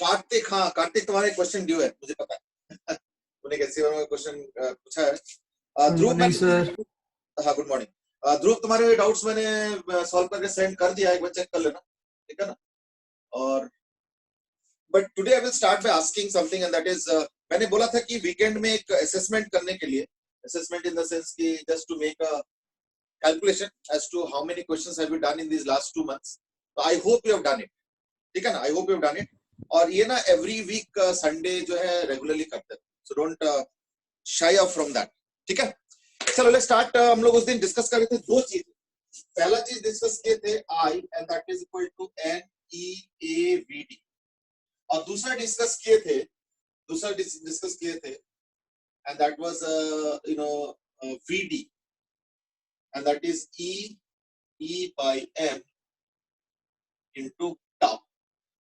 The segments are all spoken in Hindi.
कार्तिक, हाँ कार्तिक तुम्हारा एक क्वेश्चन ड्यू है, मुझे पता है। तूने कैसे क्वेश्चन पूछा है। ध्रुव मॉर्निंग सर। हाँ गुड मॉर्निंग। ध्रुव तुम्हारे डाउट्स मैंने सॉल्व करके सेंड कर दिया, एक बार चेक कर लेना, ठीक है ना। और but today I will start by asking something and that is, मैंने बोला था कि वीकेंड में एक असेसमेंट करने के लिए, असेसमेंट इन द सेंस कि just to make a calculation as to how many questions have you done in this last 2 months। तो I hope you have done it, ठीक है ना, I hope you have done it. और ये ना एवरी वीक संडे जो है रेगुलरली करते हैं, so don't shy of from that, ठीक है। चलो लेट्स स्टार्ट। हम लोग उस दिन डिस्कस कर रहे थे दो चीज। पहला चीज डिस्कस किए थे I and that is equal to N E A V D, और दूसरा डिस्कस किए थे and that was you know V D and that is E by M into tau.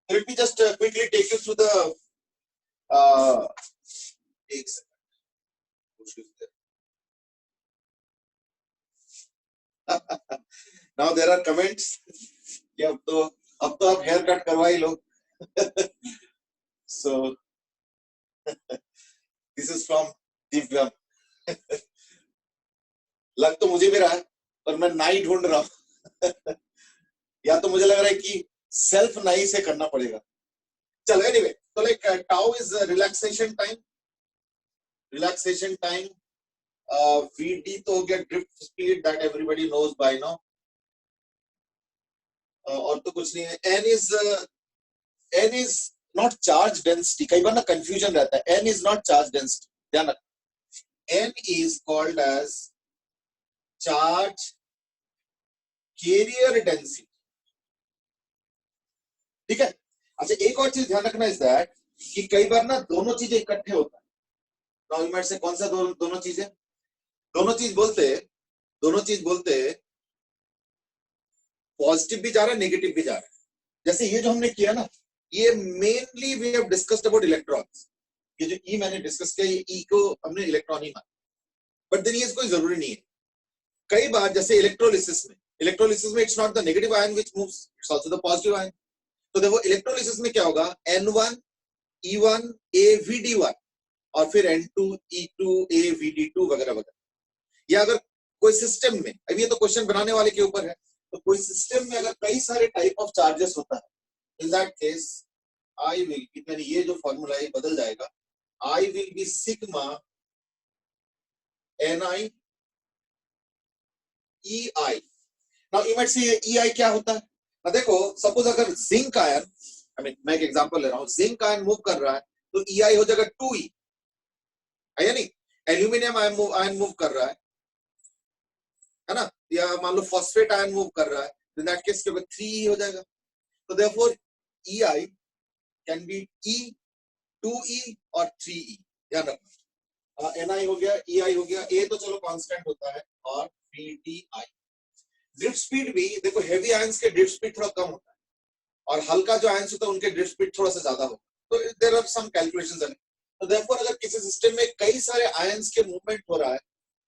Let me just quickly take you through the एक second. Now there are comments कि अब तो आप हेयर कट करवा ही लो। So this is from दिव्यम। लग तो मुझे भी रहा है पर मैं नाई ढूंढ रहा हूँ। या तो मुझे लग रहा है कि सेल्फ नाई से करना पड़ेगा। चलो एनीवे, तो like tau is relaxation time. VD तो हो गया drift speed, that everybody knows by now. और तो कुछ नहीं है। N is not charge density। कई बार ना कंफ्यूजन रहता है, N is not charge density, ध्यान रखना। N is called as charge carrier density, ठीक है। अच्छा एक और चीज ध्यान रखना इज दैट कि कई बार ना दोनों चीजें इकट्ठे होता है। नाउ यू माइट से कौन सा दोनों चीजें? दोनों चीज बोलते पॉजिटिव भी जा रहा है, नेगेटिव भी जा रहा है। जैसे ये जो हमने किया ना, ये mainly we have discussed about electrons. ये जो ई मैंने डिस्कस किया, ये ई को हमने इलेक्ट्रॉन ही माना, बट देन ये कोई जरूरी नहीं है। कई बार जैसे इलेक्ट्रोलिसिस में it's not the negative ion which moves, it's also the positive ion. तो देखो इलेक्ट्रोलिसिस में क्या होगा, N1 E1 AVD1 और फिर N2 E2 AVD2 वगैरह वगैरह। या अगर कोई सिस्टम में, अब ये तो क्वेश्चन बनाने वाले के ऊपर है, तो कोई सिस्टम में अगर कई सारे टाइप ऑफ चार्जेस होता है, इन that case I will be, यानी ये जो फॉर्मूला है बदल जाएगा, I will be sigma Ni EI। Now you might see EI क्या होता है ना। देखो सपोज अगर जिंक आयन, मैं एक एग्जांपल ले रहा हूं, जिंक आयन मूव कर रहा है तो EI हो जाएगा 2E, है या नहीं। एल्यूमिनियम आयन मूव कर रहा है ना, या मान लो फॉस्फेट आयन मूव कर रहा है, तो इन दैट केस के 3E हो जाएगा। तो therefore EI can be E, 2E और 3E, ध्यान रखना। Ni हो गया, EI हो गया, A तो चलो कांस्टेंट होता है, और VDI। ड्रिफ्ट स्पीड भी देखो, हेवी आयंस के ड्रिफ्ट स्पीड थोड़ा कम होता है और हल्का जो आयंस होता है उनके ड्रिफ्ट स्पीड थोड़ा सा ज्यादा होता है। तो देयर आर सम कैलकुलेशंस हैं। तो देयरफॉर अगर किसी सिस्टम में कई सारे आयंस के मूवमेंट हो रहा है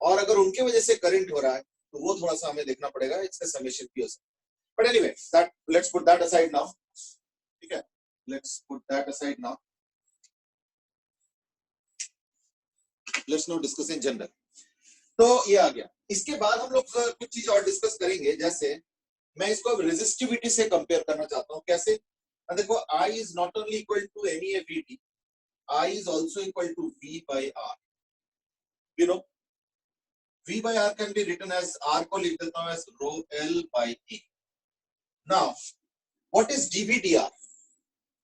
और अगर उनके वजह से करंट हो रहा है, तो वो थोड़ा सा हमें देखना पड़ेगा, इसका समेशन भी हो सकता है। But anyway, that let's put that aside now, ठीक है, let's put that aside now, let's now discuss in general. तो ये आ गया। इसके बाद हम लोग कुछ चीज और डिस्कस करेंगे, जैसे मैं इसको अब रेजिस्टिविटी से कंपेयर करना चाहता हूं। कैसे? देखो I is not only equal to NeVT, I is also equal to V by R। You know, V by R can be written as, R को लिख देता हूं as rho L by A। Now, what is dVdr?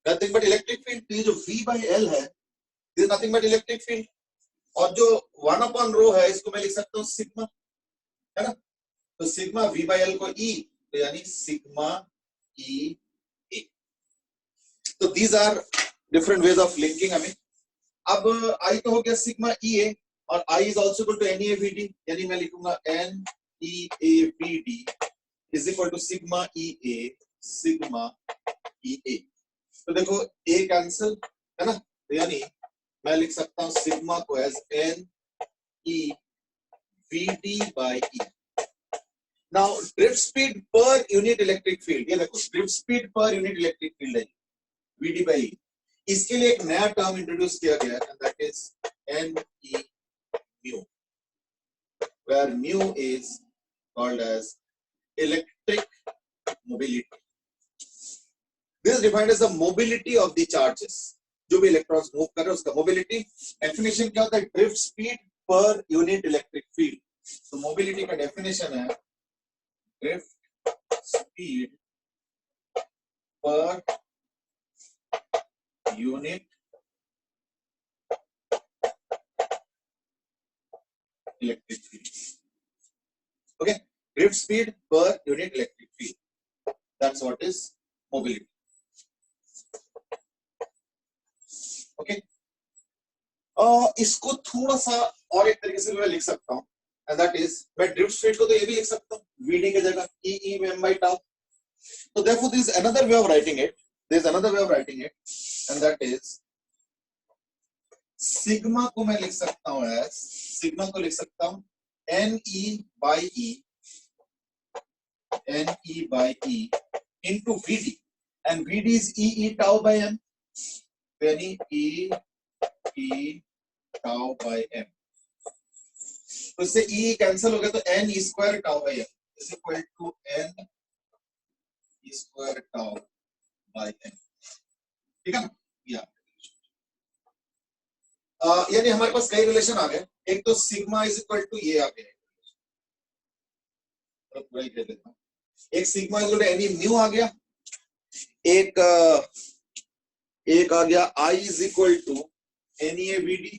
Nothing but electric field। ये जो V by L है, this is nothing but electric field। और जो 1 upon rho है, इसको मैं लिख सकता हूँ सिग्मा, है ना। तो सिग्मा V by L को E, तो यानी सिग्मा E A। तो these are different ways of linking हमें। अब I तो हो गया सिग्मा EA और I is also equal to NeAVD, यानी मैं लिखूंगा NeAVD is equal to sigma EA sigma EA। तो देखो A कैंसिल, है ना, तो यानी मैं लिख सकता हूं सिग्मा को as NeVD by E। Now drift speed per unit electric field, ये देखो drift speed per unit electric field है VD by E। इसके लिए एक नया टर्म इंट्रोड्यूस किया गया है, that is NE mu, where mu is called as electric mobility. This is defined as the mobility of the charges. जो भी इलेक्ट्रॉन्स मूव कर रहे हैं उसका मोबिलिटी. डेफिनेशन क्या होता है? Drift speed per unit electric field. तो मोबिलिटी का डेफिनेशन है drift speed per unit electric field. Okay, drift speed per unit electric field, that's what is mobility. Okay, इसको थोड़ा सा और एक तरीके से मैं लिख सकता हूं, एंड दैट इज मैं ड्रिफ्ट स्पीड को तो ये भी लिख सकता हूं vd की जगह e m by tau. So therefore there is another way of writing it. There is another way of writing it, and that is sigma को मैं लिख सकता हूं as सिग्मा को लिख सकता हूं ne by e into vd, and vd is e tau by m. यानी e tau by m. तो इससे e कैंसिल हो गया तो n e square tau by m is equal to n e square tau by m. ठीक है ना? या यानी हमारे पास कई रिलेशन आ गए. एक तो सिग्मा इज इक्वल टू ये आ गया, पूरा ही कह देता हूं. एक sigma is equal to N E mu आ गया. एक आ गया I is equal to NEAVD,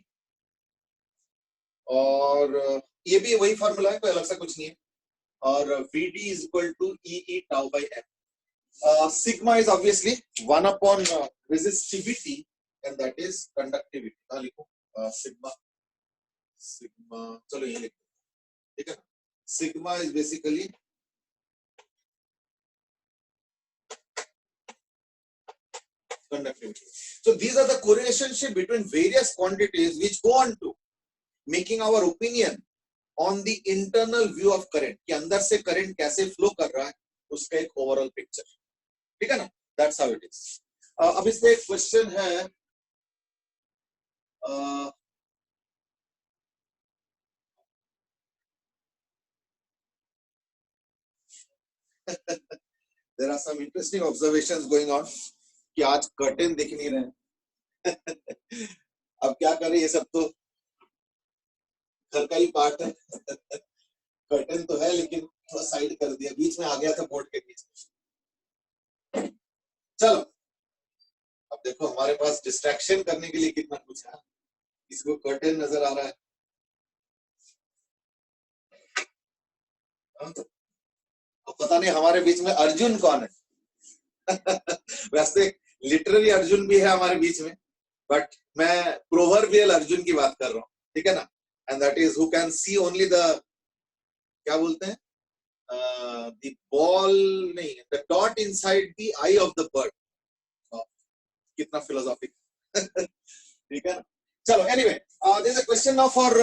और ये भी वही फॉर्मूला है, कोई अलग सा कुछ नहीं है. और VD is equal to E tau by M. Sigma is obviously 1 upon resistivity and that is conductivity. कहां लिखूं? सिग्मा चलो ये लिखो, ठीक है ना. Sigma is basically conductivity. So these are the correlationship between various quantities which go on to making our opinion on the internal view of current, कि अंदर से करंट कैसे फ्लो कर रहा है उसका एक ओवरऑल पिक्चर. ठीक है ना? That's how it is. अब इसमें एक क्वेश्चन है, there are some interesting observations going on कि आज कर्टेन दिख नहीं रहे. अब क्या करें, ये सब तो घर का ही पार्ट है. कर्टेन तो है लेकिन थोड़ा साइड कर दिया, बीच में आ गया था बोर्ड के बीच. चलो अब देखो हमारे पास डिस्ट्रैक्शन करने के लिए कितना कुछ है. इसको कर्टेन नजर आ रहा है. अब पता नहीं हमारे बीच में अर्जुन कौन है. वैसे लिटरली अर्जुन भी है हमारे बीच में, बट मैं प्रोवर्बियल अर्जुन की बात कर रहा हूँ. ठीक है ना? And that is who can see only the, क्या बोलते हैं, द बॉल नहीं, the dot inside the eye of the bird. कितना फिलोसॉफिक. ठीक है ना? चलो anyway, there is a question now for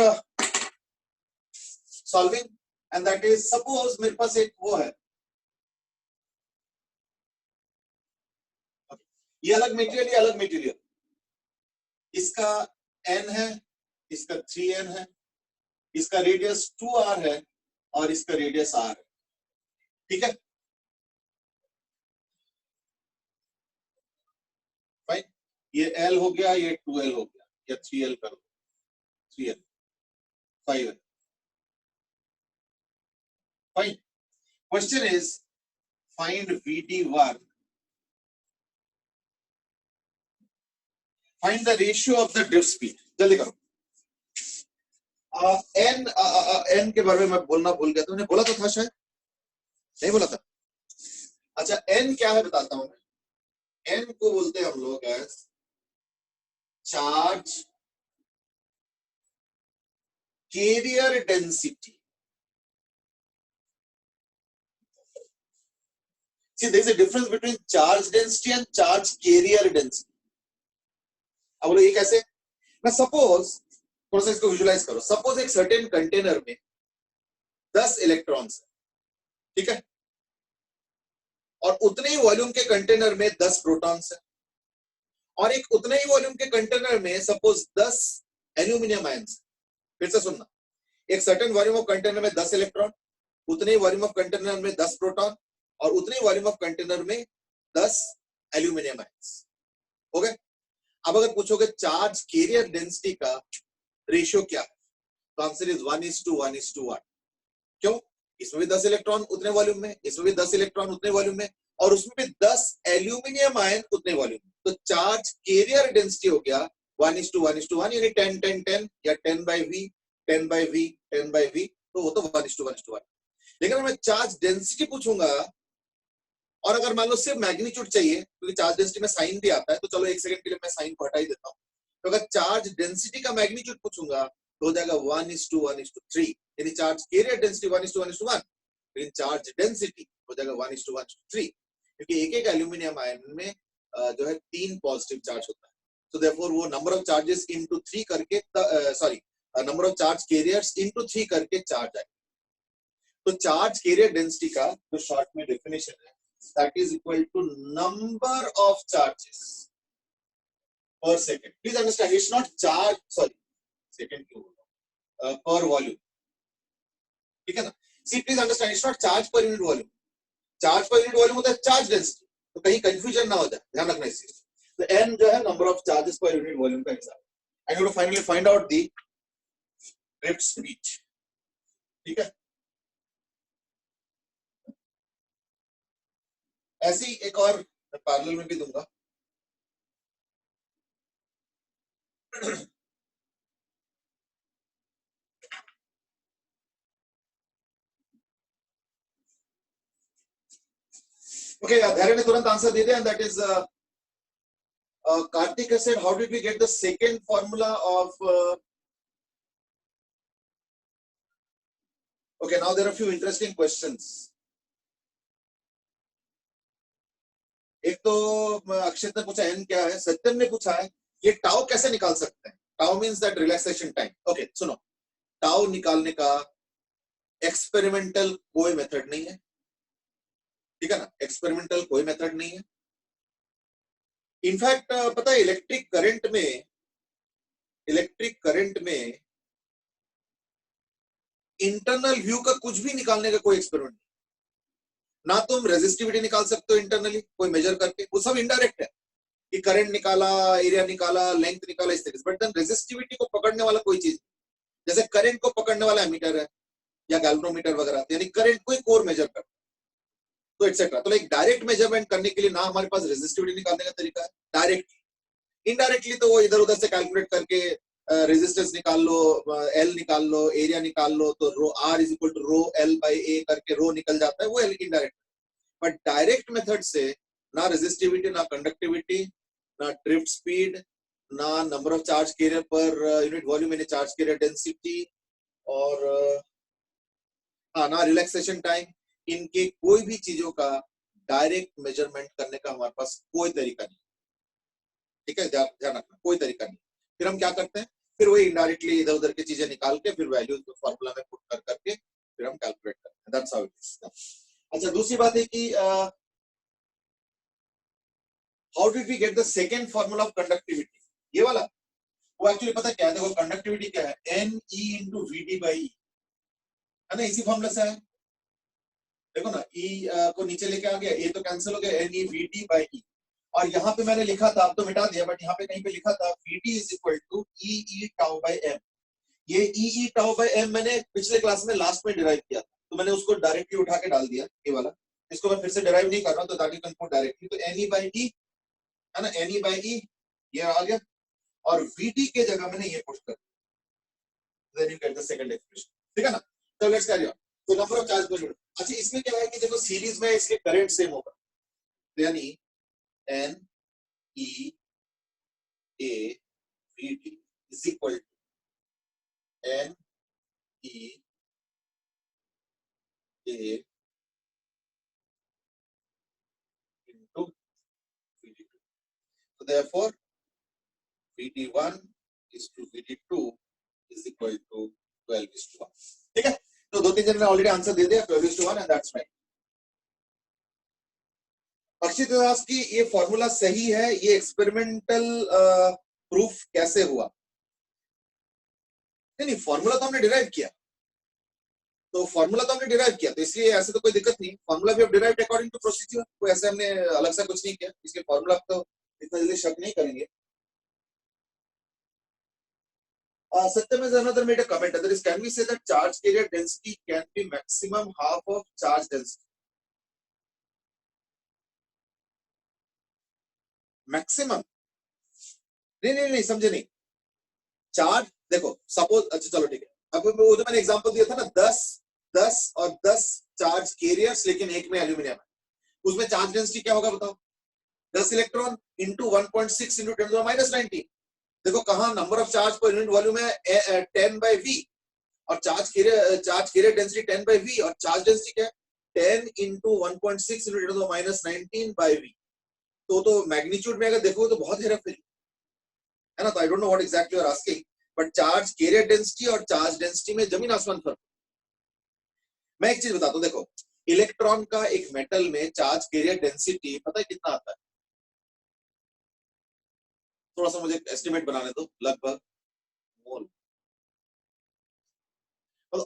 solving, and that is suppose मेरे पास एक वो है, ये अलग मटेरियल, ये अलग मटेरियल. इसका n है, इसका 3n है, इसका रेडियस 2r है और इसका रेडियस r है. ठीक है? फाइन. ये l हो गया, ये 2l हो गया, या 3l कर दो. 3l 5 है. Fine. Question is find VD1. Find the ratio of the drift speed. जल्दी करो. n के बारे में मैं बोलना भूल गया. तुमने बोला तो था शायद, नहीं बोला था? अच्छा, n क्या है बताता हूं मैं. n को बोलते हैं हम लोग as charge carrier density. See, there is a difference between charge density and charge carrier density. अब बोलो ये कैसे? मैं सपोज थोड़ा सा इसको विजुलाइज करो. सपोज एक सर्टेन कंटेनर में 10 इलेक्ट्रॉन्स है. ठीक है? और उतने ही वॉल्यूम के कंटेनर में 10 प्रोटॉन्स है. और एक उतने ही वॉल्यूम के कंटेनर में सपोज 10 एल्यूमिनियम आयंस, फिर से सुनना, एक सर्टेन वॉल्यूम ऑफ कंटेनर में 10 इलेक्ट्रॉन, उतने ही वॉल्यूम ऑफ कंटेनर में 10 प्रोटॉन और उतने ही वॉल्यूम ऑफ कंटेनर में 10 एल्यूमिनियम आयंस। हो गए। अब अगर पूछोगे चार्ज कैरियर डेंसिटी का रेशियो क्या है, तो आंसर इज 1:1:1। क्यों? इसमें भी 10 इलेक्ट्रॉन उतने वॉल्यूम में, इसमें भी 10 इलेक्ट्रॉन उतने वॉल्यूम में, और उसमें भी 10 एल्यूमिनियम आयन उतने वॉल्यूम में। तो चार्ज कैरियर डेंसिटी हो गया 1:1:1, यानी 10:10:10 या 10/v 10/v 10/v, तो वो तो 1:1:1। लेकिन मैं चार्ज डेंसिटी पूछूंगा, और अगर मान लो सिर्फ मैग्नीट्यूड चाहिए, क्योंकि चार्ज डेंसिटी में साइन भी आता है, तो चलो एक सेकंड के लिए मैं साइन को हटा ही देता हूं। तो अगर चार्ज डेंसिटी का मैग्नीट्यूड पूछूंगा तो हो जाएगा 1:1:3, यानी चार्ज कैरियर डेंसिटी 1:1:1, लेकिन चार्ज डेंसिटी हो जाएगा 1:1:3, क्योंकि एक एक एल्यूमिनियम आयन में जो है 3 पॉजिटिव चार्ज होता है। तो देयरफॉर वो नंबर ऑफ चार्जेस इनटू 3 करके, sorry, number of charge carriers into 3 करके चार्ज आएगा। तो चार्ज कैरियर डेंसिटी का जो शॉर्ट में डेफिनेशन है, that is equal to number of charges per second. Please understand, it's not charge, sorry, second per volume. ठीक है ना? See, please understand, it's not charge per unit volume. Charge per unit volume होता है चार्ज डेंसिटी, तो कहीं कंफ्यूजन ना हो जाए, ध्यान रखना इस चीज। तो n जो है number of charges per unit volume का हिसाब, and you finally find out the drift speed. ठीक है, ऐसी एक और पैरेलल में भी दूंगा। ओके, धैर्य ने तुरंत आंसर दे दिया, and that is Karthik has said, how did we get the second formula of okay, now there are a few interesting questions. एक तो अक्षित ने पूछा n क्या है, सत्यम ने पूछा है ये टाउ कैसे निकाल सकते हैं। Tau means that relaxation time. Okay सुनो, टाउ निकालने का एक्सपेरिमेंटल कोई मेथड नहीं है, ठीक है ना, एक्सपेरिमेंटल कोई मेथड नहीं है। इनफैक्ट पता है इलेक्ट्रिक करंट में इंटरनल व्यू का कुछ भी निकालने का कोई एक्सपेरिमेंट नहीं। ना तुम रेजिस्टिविटी निकाल सकते हो इंटरनली कोई मेजर करके, वो सब इनडायरेक्ट है कि करंट निकाला, एरिया निकाला, लेंथ निकाला, इस तरीके से। बट देन रेजिस्टिविटी को पकड़ने वाला कोई चीज, जैसे करंट को पकड़ने वाला एमीटर है या गैल्वेनोमीटर वगैरह, यानी करंट को कोर मेजर करता है, तो एक्सेट्रा। तो लाइक डायरेक्ट मेजरमेंट करने के लिए ना हमारे पास रेजिस्टिविटी निकालने का तरीका है डायरेक्टली, इनडायरेक्टली तो वो इधर उधर से कैलकुलेट करके रेजिस्टेंस निकाल लो, एल निकाल लो, एरिया निकाल लो, तो rho R is equal to rho L by A करके रो निकल जाता है, वो इनडायरेक्ट। बट डायरेक्ट मेथड से ना रेजिस्टिविटी, ना कंडक्टिविटी, ना ड्रिफ्ट स्पीड, ना number of charge carrier per unit volume यानी चार्ज कैरियर डेंसिटी, और हाँ ना रिलैक्सेशन टाइम, इनके कोई भी चीजों का डायरेक्ट मेजरमेंट करने का हमारे पास कोई तरीका नहीं। ठीक है, ध्यान रखना, कोई तरीका नहीं। फिर हम क्या करते हैं, फिर वही इनडायरेक्टली इधर उधर की चीजें निकाल के फिर वैल्यूज को फॉर्मूला में पुट कर करके फिर हम कैलकुलेट करते हैं। That's how it is. अच्छा, दूसरी बात है कि how did we get the second formula of conductivity, ये वाला। वो एक्चुअली पता क्या है, देखो कंडक्टिविटी क्या है, N E into V D by E, है ना, इसी फॉर्मूला से है। देखो ना, ई को नीचे लेके आ गया, ए तो कैंसिल हो गया, N E V D by E, और यहाँ पे मैंने लिखा था, अब तो मिटा दिया, बट यहाँ पे कहीं पे लिखा था V D is equal to E E tau by M. ये E E tau by M मैंने पिछले क्लास में लास्ट में डिराइव किया था, तो मैंने उसको डायरेक्टली उठा के डाल दिया, ये वाला। इसको मैं फिर से डिराइव नहीं कर रहा हूँ, तो that you can put directly, तो एन ई बाई ई, है ना, एन ई बाई ई ये आ गया, और वी डी के जगह मैंने ये पुट कर दिया, then you get the second expression. ठीक है ना, तो लेट्स कैरी ऑन। तो number of charge per unit. अच्छा, इसमें क्या है कि देखो सीरीज में इसके करंट सेम होगा, यानी N E A V D is equal to N E A into VD2. So therefore, VD1 is to VD2 is equal to 12:1. ठीक है, तो 2-3 जन ने ऑलरेडी आंसर दे दिया 12:1, and that's right. अक्षित दास की ये फॉर्मूला सही है, ये एक्सपेरिमेंटल प्रूफ कैसे हुआ? नहीं, फॉर्मूला तो हमने डिराइव किया, तो फॉर्मूला तो हमने डिराइव किया, तो इसलिए ऐसे तो कोई दिक्कत नहीं। फॉर्मूला भी डिराइव अकॉर्डिंग टू प्रोसीजर, कोई ऐसे हमने अलग से कुछ नहीं किया, इसलिए फॉर्मूला तो इतना जल्दी शक नहीं करेंगे। Satyam has another made a comment. That is, can we say that charge carrier density can be maximum half of charge density? Maximum? नहीं समझे नहीं। चार्ज देखो, सपोज, अच्छा चलो ठीक है, अब वो जो मैंने एग्जांपल दिया था ना, 10 और 10 चार्ज कैरियर्स, लेकिन एक में एल्यूमिनियम है, उसमें चार्ज डेंसिटी क्या होगा बताओ? 10 इलेक्ट्रॉन इंटू 1.6 इंटू 10⁻19। देखो कहाँ number of charge per unit volume है 10/v, और चार्ज कैरियर डेंसिटी 10/v, और चार्ज डेंसिटी क्या है 10 इंटू 1.6 इंटू 10⁻19/v। तो मैग्नीट्यूड में अगर देखो तो बहुत हेरा फेरी है ना। तो I don't know what exactly you are asking, but charge carrier density और चार्ज डेंसिटी में जमीन आसमान फर्क। मैं एक चीज बताता हूँ, देखो इलेक्ट्रॉन का एक मेटल में चार्ज कैरियर डेंसिटी पता है कितना आता है? थोड़ा सा मुझे एस्टिमेट बनाने दो, लगभग mole,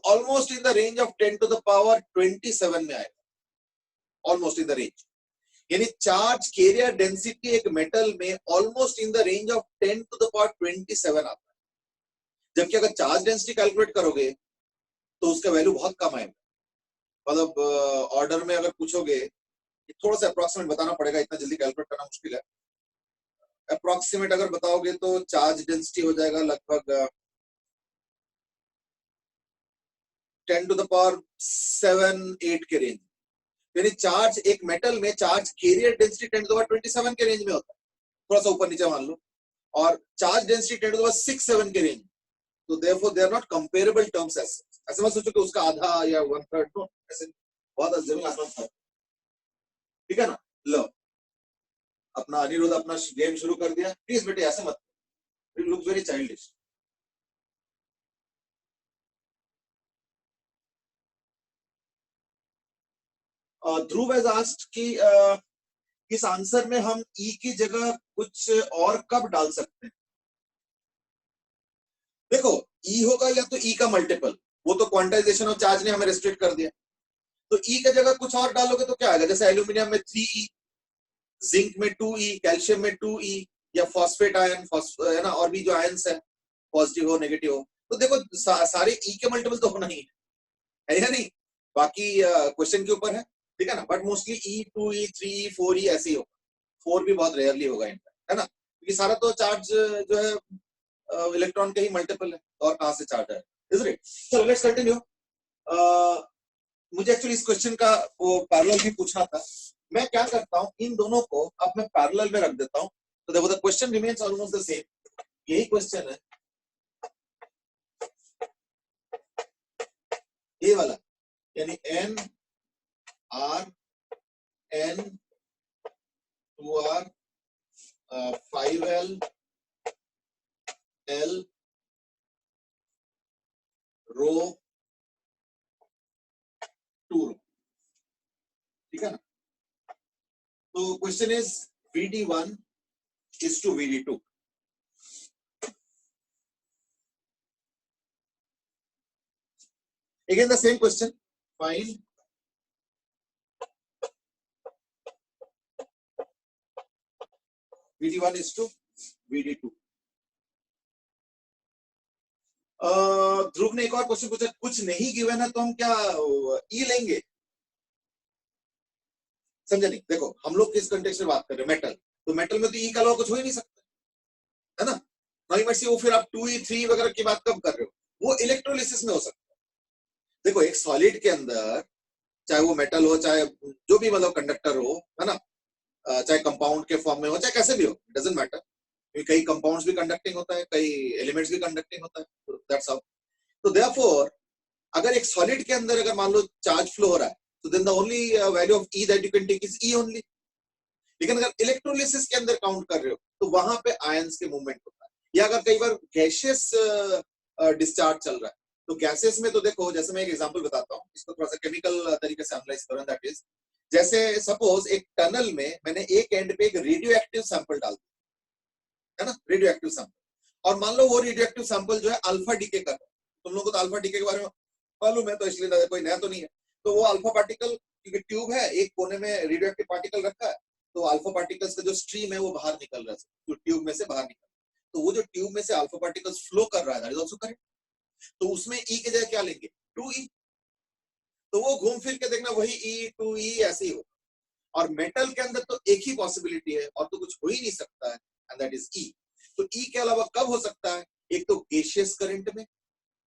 almost in the range of 10 to the power 27 में आएगा, ऑलमोस्ट इन द रेंज। यानी चार्ज कैरियर डेंसिटी एक मेटल में almost in the range of 10 to the power 27 आता है। जबकि अगर चार्ज डेंसिटी कैलकुलेट करोगे तो उसका वैल्यू बहुत कम आएगा। मतलब ऑर्डर में अगर पूछोगे, थोड़ा सा अप्रोक्सीमेट बताना पड़ेगा, इतना जल्दी कैलकुलेट करना मुश्किल है। अप्रोक्सीमेट अगर बताओगे तो चार्ज डेंसिटी हो जाएगा लगभग 10 टू द पावर 7-8 के रेंज। यानी चार्ज एक मेटल में charge carrier density 10 to the power 27 के रेंज में होता है, थोड़ा सा ऊपर नीचे मान लो, और charge density 10 to the power 6-7 के रेंज। तो therefore they are not comparable terms. ऐसे मत सोचो कि उसका आधा या 1/3, नो, ऐसे बहुत जमीन आसमान फर्क, ठीक है ना। लो अपना अनिरुद्ध अपना गेम शुरू कर दिया, प्लीज बेटे ऐसे मत, it looks very childish. Dhruv has asked कि इस आंसर में हम ई की जगह कुछ और कब डाल सकते हैं? देखो ई होगा या तो ई का मल्टीपल, वो तो क्वांटाइजेशन ऑफ चार्ज ने हमें रेस्ट्रिक्ट कर दिया। तो ई की जगह कुछ और डालोगे तो क्या आएगा? जैसे एल्यूमिनियम में 3e, जिंक में 2e, कैल्शियम में 2e, या फॉस्फेट आयन है ना, और भी जो आयन्स है पॉजिटिव हो नेगेटिव हो, तो देखो सारे ई के मल्टीपल तो होना ही है या नहीं। बाकी क्वेश्चन के ऊपर है, ठीक है ना, but mostly E 2e 3e 4e ऐसे ही होगा, 4 भी बहुत रेयरली होगा इनफैक्ट, है ना, क्योंकि सारा तो चार्ज जो है इलेक्ट्रॉन के ही मल्टीपल है, और कहां से चार्ज है, इज इट। चलो लेट्स कंटिन्यू। मुझे एक्चुअली इस क्वेश्चन का वो पैरेलल भी पूछना था। मैं क्या करता हूं, इन दोनों को अब मैं पैरेलल में रख देता हूं, तो देखो the question remains almost the same. यही क्वेश्चन है ये वाला, यानी N R N 2R 5L L रो 2 रो, ठीक है ना। तो question is VD1 is to VD2. Again the same question, find VD1 is to VD2. ध्रुव ने एक और क्वेश्चन पूछा, कुछ नहीं गिवन है तो हम क्या ई लेंगे? समझे नहीं। देखो हम लोग किस कंटेक्स्ट में बात कर रहे हैं, मेटल, तो मेटल में तो ई का अलावा कुछ हो ही नहीं सकता, है ना। वो फिर आप 2e 3 वगैरह की बात कब कर रहे हो? वो इलेक्ट्रोलिसिस में हो सकता है। देखो एक सॉलिड के अंदर, चाहे वो मेटल हो चाहे जो भी मतलब कंडक्टर हो, है ना, चाहे कंपाउंड के फॉर्म में हो चाहे कैसे भी हो, डजंट मैटर, कई कंपाउंड्स भी कंडक्टिंग होता है, कई एलिमेंट्स भी कंडक्टिंग होता है, दैट्स हाउ। तो देयरफॉर अगर एक सॉलिड के अंदर अगर मान लो चार्ज फ्लो हो रहा है, तो then the only value of E that you can take is E only. लेकिन अगर इलेक्ट्रोलिसिस के अंदर काउंट कर रहे हो तो वहां पे आयंस के मूवमेंट होता है, या अगर कई बार गैसियस डिस्चार्ज चल रहा है, तो गैसेस में तो देखो, जैसे मैं एक एग्जांपल बताता हूँ, इसको थोड़ा सा केमिकल तरीके से एनालाइज करें, दैट इज जैसे सपोज एक टनल में मैंने एक एंड पे एक रेडियो एक्टिव सैंपल डाल दिया, है ना, रेडियो एक्टिव सैंपल, और मान लो वो रेडियो एक्टिव सैंपल जो है अल्फा डीके कर रहा है। तुम लोगों को तो अल्फा डीके के बारे में मालूम है, तो इसलिए कोई नया तो नहीं है। तो वो अल्फा पार्टिकल, क्योंकि ट्यूब है, एक कोने में रेडियो एक्टिव पार्टिकल रखा है, तो अल्फा पार्टिकल्स का जो स्ट्रीम है वो बाहर निकल रहा है, तो ट्यूब में से बाहर निकल रहा है। तो वो जो ट्यूब में से अल्फा पार्टिकल्स फ्लो कर रहा है, दैट इज आल्सो करंट। तो उसमें ई की जगह क्या लेंगे, 2e। तो वो घूम फिर के देखना वही E2E ऐसे ही होगा। और मेटल के अंदर तो एक ही पॉसिबिलिटी है, और तो कुछ हो ही नहीं सकता है, एंड दैट इज E। तो E के अलावा कब हो सकता है, एक तो गैसियस करंट में,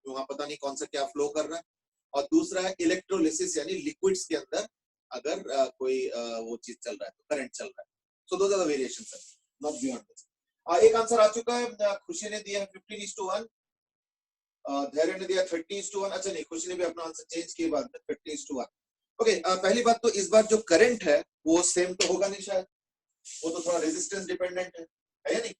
वहां पता नहीं कौन सा क्या फ्लो कर रहा है, और दूसरा है इलेक्ट्रोलिसिस यानी लिक्विड्स के अंदर अगर कोई वो चीज चल रहा है तो करंट चल रहा है। So those are the variations, not beyond this. एक आंसर आ चुका है, खुशी ने दिया है 15:1, धैर्य ने दिया 30:1। अच्छा नहीं, खुशी ने भी अपना आंसर चेंज किए बाद में 30:1। ओके, पहली बात तो इस बार जो करंट है वो सेम तो होगा नहीं शायद, वो तो थोड़ा रेजिस्टेंस डिपेंडेंट है या नहीं।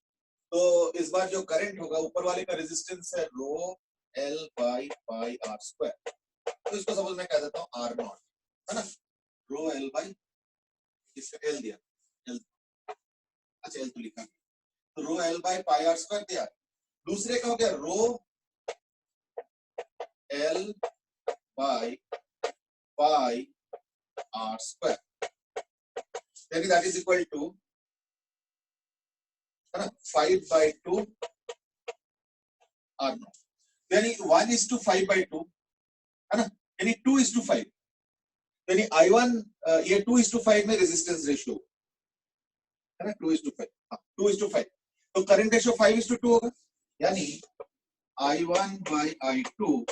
तो इस बार जो करंट होगा, ऊपर वाले का रेजिस्टेंस है rho L by pi R square, तो इसको सपोज मैं कह देता हूँ आर नॉट, है ना, रो एल बाई, इसका एल दिया, एल, अच्छा एल तो लिखा, तो rho L by pi R square दिया। दूसरे का हो गया rho L by pi R square, यानी दैट इज इक्वल टू, है ना, 5/2 आर नॉट, यानी 1:5/2, है ना, यानी 2:5, यानी I1 ये 2:5 में रेजिस्टेंस रेशियो है ना, 2:5, हाँ 2:5, तो करंट रेशियो 5:2 होगा, यानी I1 by I2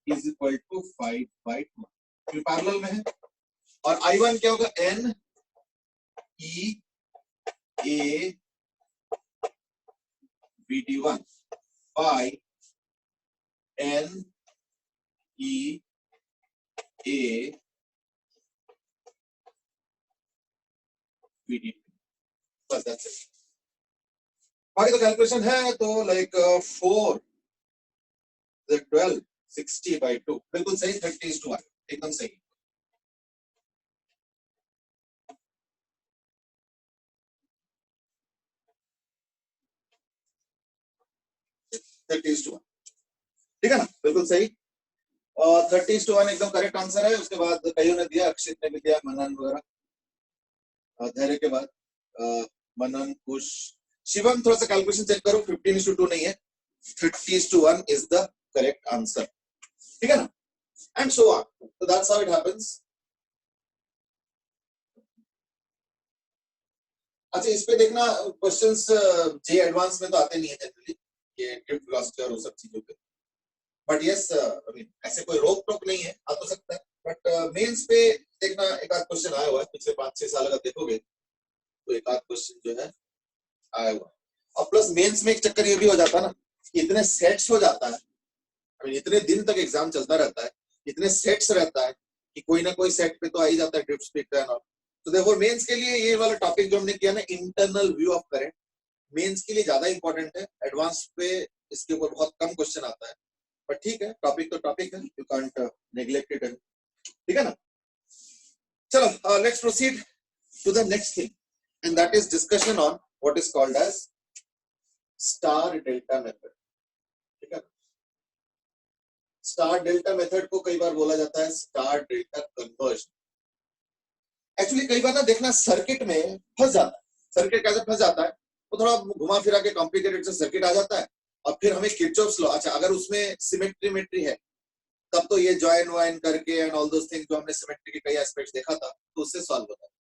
is equal to 5/2, ये पैरेलल में है। और I1 क्या होगा, N E A VD1 by N E A VD2, बस दैट्स इट। बाकी तो कैलकुलेशन है, तो लाइक 4 12 60/2, बिल्कुल सही, 30:1, एकदम सही। ठीक है ना, बिल्कुल सही। और 30:1 एकदम करेक्ट आंसर है। उसके बाद कईयों ने दिया, अक्षित ने भी दिया, मनन वगैरह, धैर्य के बाद मनन, कुश, शिवम, थोड़ा सा कैलकुलेशन चेक करो, 15:2 नहीं है, 30:1 इज द करेक्ट आंसर, ठीक है ना, एंड सो ऑन। तो दैट्स हाउ इट हैपेंस। अच्छा, इस पे देखना क्वेश्चंस जे एडवांस में तो आते नहीं है जनरली, ये ड्रिफ्ट वेलोसिटी और वो सब चीजों पे, बट यस आई मीन ऐसे कोई रोक टोक नहीं है, आ तो सकता है, बट मेंस पे देखना एक आध क्वेश्चन आया हुआ है पिछले 5-6 साल अगर देखोगे, तो एक आध क्वेश्चन जो है आया हुआ। और प्लस मेंस में एक चक्कर ये भी हो जाता है ना कि इतने सेट्स हो जाता है, I mean, इतने दिन तक एग्जाम चलता रहता है, इतने सेट्स रहता है कि कोई ना कोई सेट पे तो आ ही जाता है ड्रिफ्ट स्पीड का एंड। तो देखो मेंस के लिए ये वाला टॉपिक जो हमने किया ना, internal view of current, mains के लिए ज्यादा इंपॉर्टेंट है, एडवांस पे इसके ऊपर बहुत कम क्वेश्चन आता है, बट ठीक है, टॉपिक तो टॉपिक है, यू कांट नेग्लेक्ट इट, ठीक है ना। चलो let's proceed to the next thing, and that is discussion on what is called as star delta method, ठीक है। स्टार डेल्टा मेथड को कई बार बोला जाता है स्टार डेल्टा कन्वर्जन। एक्चुअली कई बार ना देखना सर्किट में फंस जाता है, सर्किट कैसे फंस जाता है, तो थोड़ा घुमा फिरा के कॉम्प्लिकेटेड से सर्किट आ जाता है, और फिर हमें किरचॉफ्स लॉ, अच्छा अगर उसमें सिमेट्री है तब तो ये ज्वाइन वाइन करके एंड ऑल दोस थिंग्स जो हमने सिमेट्री के कई एस्पेक्ट्स देखा था, तो उससे सॉल्व होता है।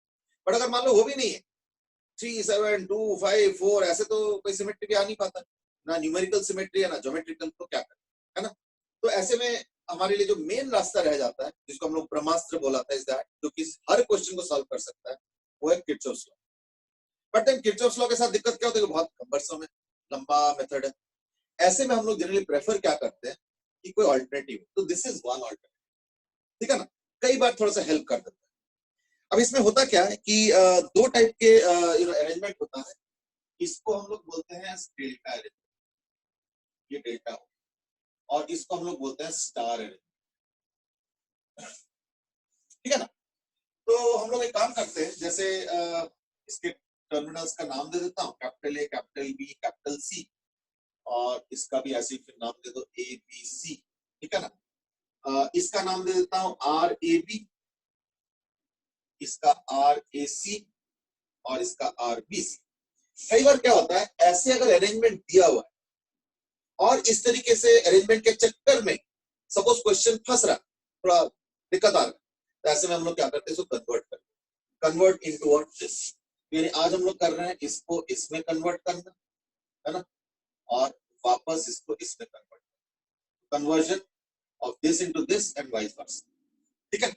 बट अगर मान लो वो भी नहीं है, 3 7 2 5 4 ऐसे तो कोई सिमेट्री भी आ नहीं पाता, ना न्यूमेरिकल सिमेट्री है ना ज्योमेट्रिकल, तो क्या करें, है ना। तो ऐसे में हमारे लिए जो मेन रास्ता रह जाता है, जिसको हम लोग ब्रह्मास्त्र बोलाता है, इज दैट जो कि हर क्वेश्चन को सॉल्व कर सकता है, वो है Kirchhoff's law. But then Kirchhoff's law के साथ दिक्कत क्या होती है, बहुत कम्बरसम है, लंबा मेथड है। ऐसे में हम लोग जनरली प्रेफर क्या करते हैं कि कोई ऑल्टरनेटिव, तो दिस इज वन ऑल्टरनेटिव, ठीक है ना, कई बार थोड़ा सा हेल्प कर देता है। अब इसमें होता क्या है कि दो टाइप के अरेंजमेंट होता है, इसको हम लोग बोलते हैं डेल्टा अरेंजमेंट, ये डेल्टा हो, और इसको हम लोग बोलते हैं स्टार अरेंजमेंट, ठीक है ना। तो हम लोग एक काम करते हैं, जैसे इसके टर्मिनल्स का नाम दे देता हूँ, capital A, capital B, capital C, और इसका भी ऐसे फिर नाम दे दो ए बी सी, ठीक है ना। इसका नाम दे देता हूँ आर ए बी, इसका आर ए सी, और इसका आर बी सी। कई बार क्या होता है, ऐसे अगर अरेंजमेंट दिया हुआ है और इस तरीके से अरेंजमेंट के चक्कर में सपोज क्वेश्चन फंस रहा, थोड़ा दिक्कत आ रहा है, तो ऐसे में हम लोग क्या करते हैं, इसको कन्वर्ट करते हैं, कन्वर्ट इनटू व्हाट दिस। यानी आज हम लोग कर रहे हैं इसको इसमें कन्वर्ट करना, है ना, और वापस इसको इसमें convert, conversion of this into this and vice versa, ठीक है।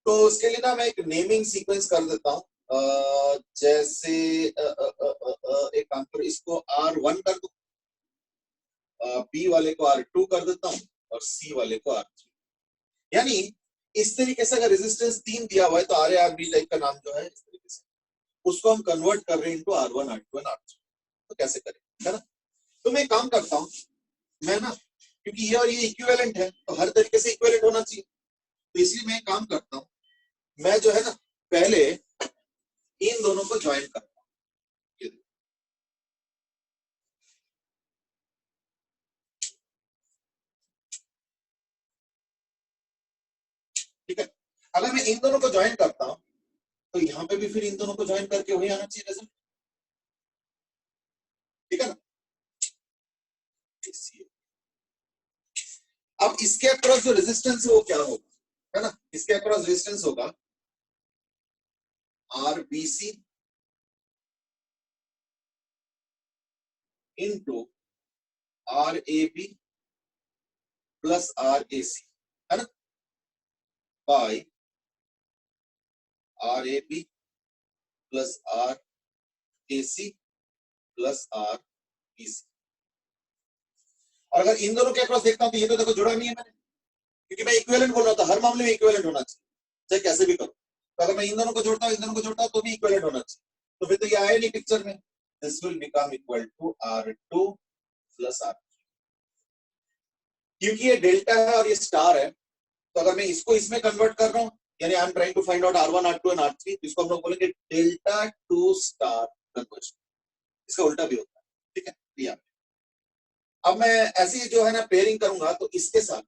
तो उसके लिए ना मैं एक नेमिंग सीक्वेंस कर देता हूँ, जैसे एक काम करो, इसको R1 कर दो, बी वाले को R2 कर देता हूँ, और सी वाले को R3। यानी इस तरीके से अगर रेजिस्टेंस 3 दिया हुआ है तो R A R B type का नाम जो है इस तरीके से, उसको हम कन्वर्ट कर रहे हैं into R1 R2 and R3। तो कैसे करें, है ना। तो मैं काम करता हूँ, मैं ना, क्योंकि ये और ये इक्विवेलेंट है तो हर तरीके से इक्विवेलेंट होना चाहिए, तो इसलिए मैं काम करता हूँ, मैं जो है ना पहले इन दोनों को ज्वाइन करता हूँ, ठीक है। अगर मैं इन दोनों को ज्वाइन करता हूँ तो यहाँ पे भी फिर इन दोनों को ज्वाइन करके वही आना चाहिए रिजल्ट, ठीक है ना। अब इसके अक्रॉस जो रेजिस्टेंस है वो क्या होगा, है ना, इसके अक्रॉस रेजिस्टेंस होगा R B C into R A B plus R A C, है ना, by R A B plus R A C plus R B C. और अगर इन दोनों के अक्रॉस देखता हूं तो ये तो देखो जुड़ा नहीं है मैंने, क्योंकि मैं इक्विवेलेंट बोल रहा था, हर मामले में इक्विवेलेंट होना चाहिए, चाहे कैसे भी करो। तो अगर मैं इन दोनों को जोड़ता हूं, इन दोनों को जोड़ता हूं तो भी इक्विवेलेंट होना चाहिए, तो फिर तो ये आया नहीं पिक्चर में। This will become equal to R2 plus R, क्योंकि ये डेल्टा है और ये स्टार है, तो अगर मैं इसको इसमें कन्वर्ट कर रहा हूं, यानी I am trying to find out R1 R2 and R3, तो इसको हम लोग बोलेंगे डेल्टा टू स्टार कन्वर्जन, इसका उल्टा भी होता है, ठीक है। दिया। अब मैं ऐसी जो है ना पेयरिंग करूंगा, तो इसके साथ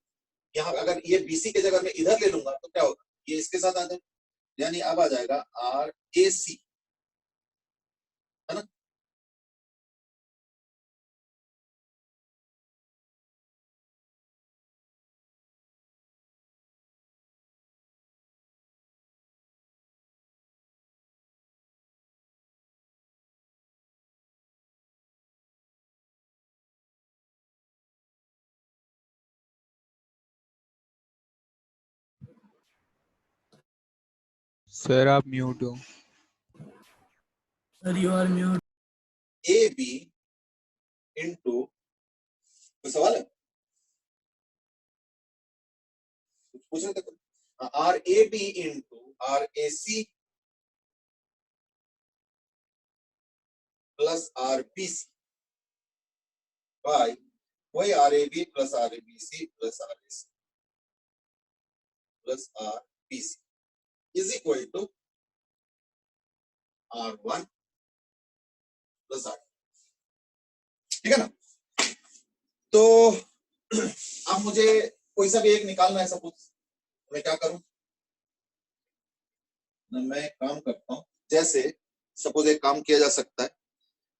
यहाँ अगर ये बीसी के जगह मैं इधर ले लूंगा तो क्या होगा, ये इसके साथ आ जाए, यानी अब आ जाएगा आर ए सी, है ना। सर आप म्यूट हो। Sir you are mute. A B into, कोई सवाल है, कुछ पूछ रहे थे, R A B into R A C plus R B C by वही R A B plus R A B C plus R A C plus R B C is equal to R1 plus R, ठीक है ना। तो अब मुझे कोई सा भी एक निकालना है, सपोज मैं क्या करूं, मैं काम करता हूं, जैसे सपोज एक काम किया जा सकता है,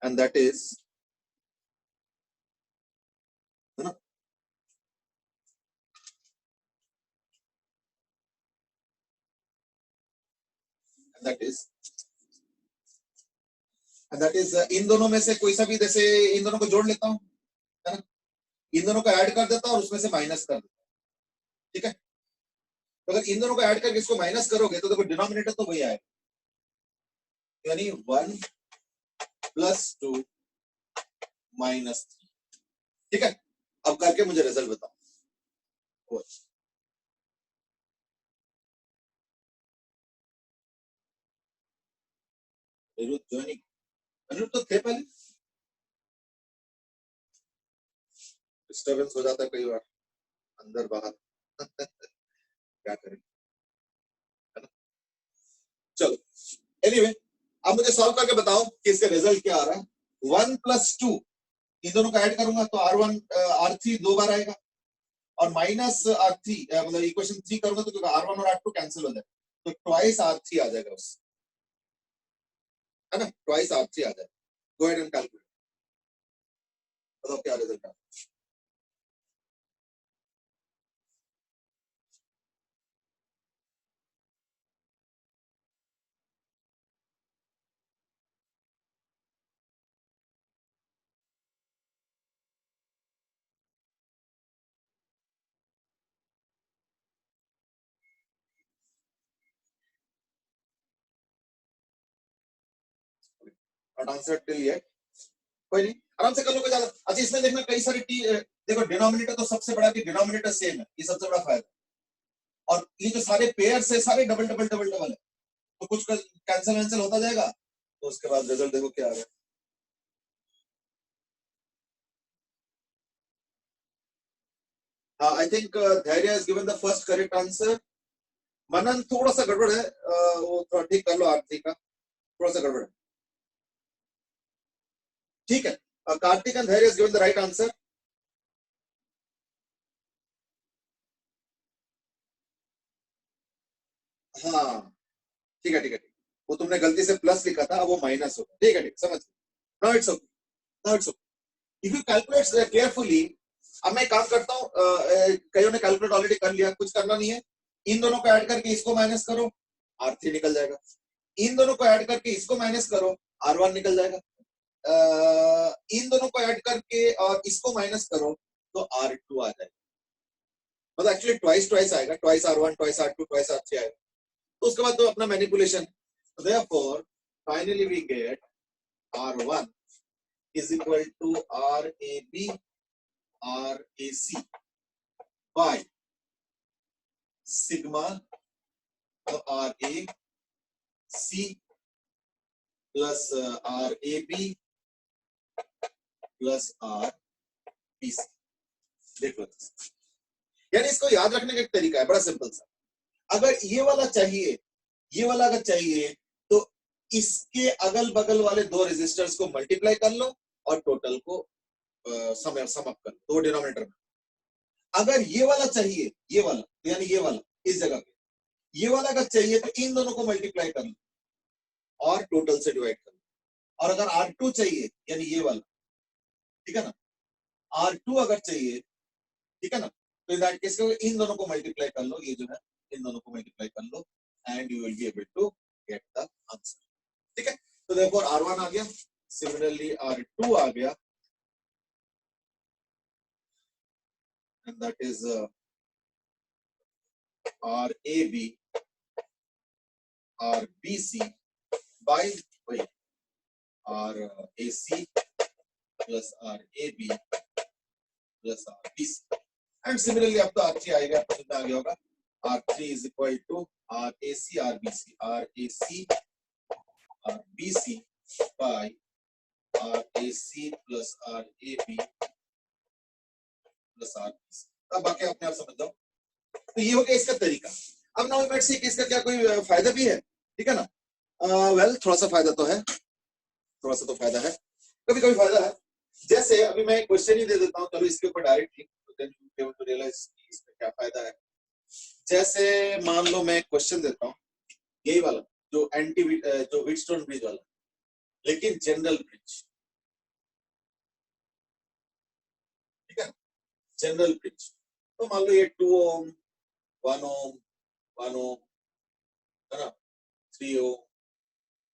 एंड दैट इज, है ना, दैट इज इन दोनों में से कोई सा भी, जैसे इन दोनों को जोड़ लेता हूं, है ना, इन दोनों को ऐड कर देता हूं और उसमें से माइनस कर देता हूं, ठीक है। तो अगर इन दोनों को ऐड करके इसको माइनस करोगे तो देखो डिनोमिनेटर तो वही आएगा, यानी 1 प्लस 2 माइनस 3, ठीक है। अब करके मुझे रिजल्ट बताओ। ज्वाइनिंग, अनिरुद्ध तो थे पहले, डिस्टर्बेंस हो जाता है कई बार अंदर बाहर क्या करें, है ना। चलो एनीवे, अब मुझे सॉल्व करके बताओ कि इसका रिजल्ट क्या आ रहा है। 1 + 2 इन दोनों को ऐड करूंगा तो R1 R3 दो बार आएगा, और माइनस R3 मतलब इक्वेशन 3 करूंगा तो R1 और R2 कैंसिल हो जाएगा, तो ट्वाइस R3 आ जाएगा उससे, है ना, ट्वाइस R3 आ जाएगा। गो अहेड एंड कैलकुलेट, बताओ क्या रिजल्ट है। आंसर टिल येट, कोई नहीं, आराम से कर लो, कोई ज्यादा। अच्छा इसमें देखना कई सारी देखो डिनोमिनेटर तो सबसे बड़ा कि डिनोमिनेटर सेम है, ये सबसे बड़ा फायदा, और ये जो सारे पेयर्स है सारे डबल डबल डबल डबल है, तो कुछ कैंसिल वैंसिल होता जाएगा, तो उसके बाद रिजल्ट देखो क्या आ रहा है। I think Dhairya has given the first correct answer. Manan थोड़ा सा गड़बड़ है, वो थोड़ा ठीक कर लो, आरती का थोड़ा सा गड़बड़ है, ठीक है। कार्तिक एंड धैर्य has given the right answer. हाँ ठीक है ठीक है, वो तुमने गलती से प्लस लिखा था, अब वो माइनस होगा, ठीक है ठीक, समझ। Now it's okay, now it's okay, if you calculate carefully. अब मैं काम करता हूँ, कईयों ने कैलकुलेट ऑलरेडी कर लिया, कुछ करना नहीं है, इन दोनों को ऐड करके इसको माइनस करो, R3 निकल जाएगा, इन दोनों को ऐड करके इसको माइनस करो, R1 निकल जाएगा, इन दोनों को ऐड करके और इसको माइनस करो तो R2 आ जाएगा, मतलब एक्चुअली ट्वाइस ट्वाइस आएगा, twice R1 twice R2 twice R3 आएगा, तो उसके बाद तो अपना manipulation. Therefore finally we get R1 is equal to RAB RAC by sigma RAC plus RAB plus RBC। देख लो, यानी इसको याद रखने का एक तरीका है, बड़ा सिंपल सा। अगर ये वाला चाहिए, ये वाला अगर चाहिए, तो इसके अगल बगल वाले दो रेजिस्टर्स को मल्टीप्लाई कर लो और टोटल को सम अप कर लो, तो डिनोमिनेटर में। अगर ये वाला चाहिए, ये वाला यानी ये वाला इस जगह पे, ये वाला अगर चाहिए तो इन दोनों को मल्टीप्लाई कर लो और टोटल से डिवाइड कर लो, और अगर R2 चाहिए यानी ये वाला, ठीक है ना, R2 अगर चाहिए, ठीक है ना, तो इन दैट केस इन दोनों को मल्टीप्लाई कर लो, ये जो है इन दोनों को मल्टीप्लाई कर लो and you will be able to get the answer, ठीक है। तो देखो R1 आ गया, सिमिलरली R2 आ गया, and that is RAB RBC by RAC plus RAB plus RBC, and similarly अब तो R3 आएगा, कितना आ गया होगा, R3 is equal to RAC RBC by RAC plus RAB plus RBC। अब बाकी अपने आप समझ जाओ। तो ये हो गया इसका तरीका। अब नाउ लेट्स सी कि इसका क्या कोई फायदा भी है, ठीक है ना। वेल थोड़ा सा फायदा तो है, थोड़ा सा तो फायदा है, कभी कभी फायदा है। जैसे अभी मैं क्वेश्चन ही दे देता हूँ, चलो इसके ऊपर डायरेक्टली रियलाइज इसका क्या फायदा है। जैसे मान लो मैं क्वेश्चन देता हूँ, यही वाला जो जो व्हीटस्टोन ब्रिज वाला, लेकिन जनरल ब्रिज, ठीक है, जनरल ब्रिज। तो मान लो ये 2 ओम 1 ओम 1 ओम, है ना, 3 ओम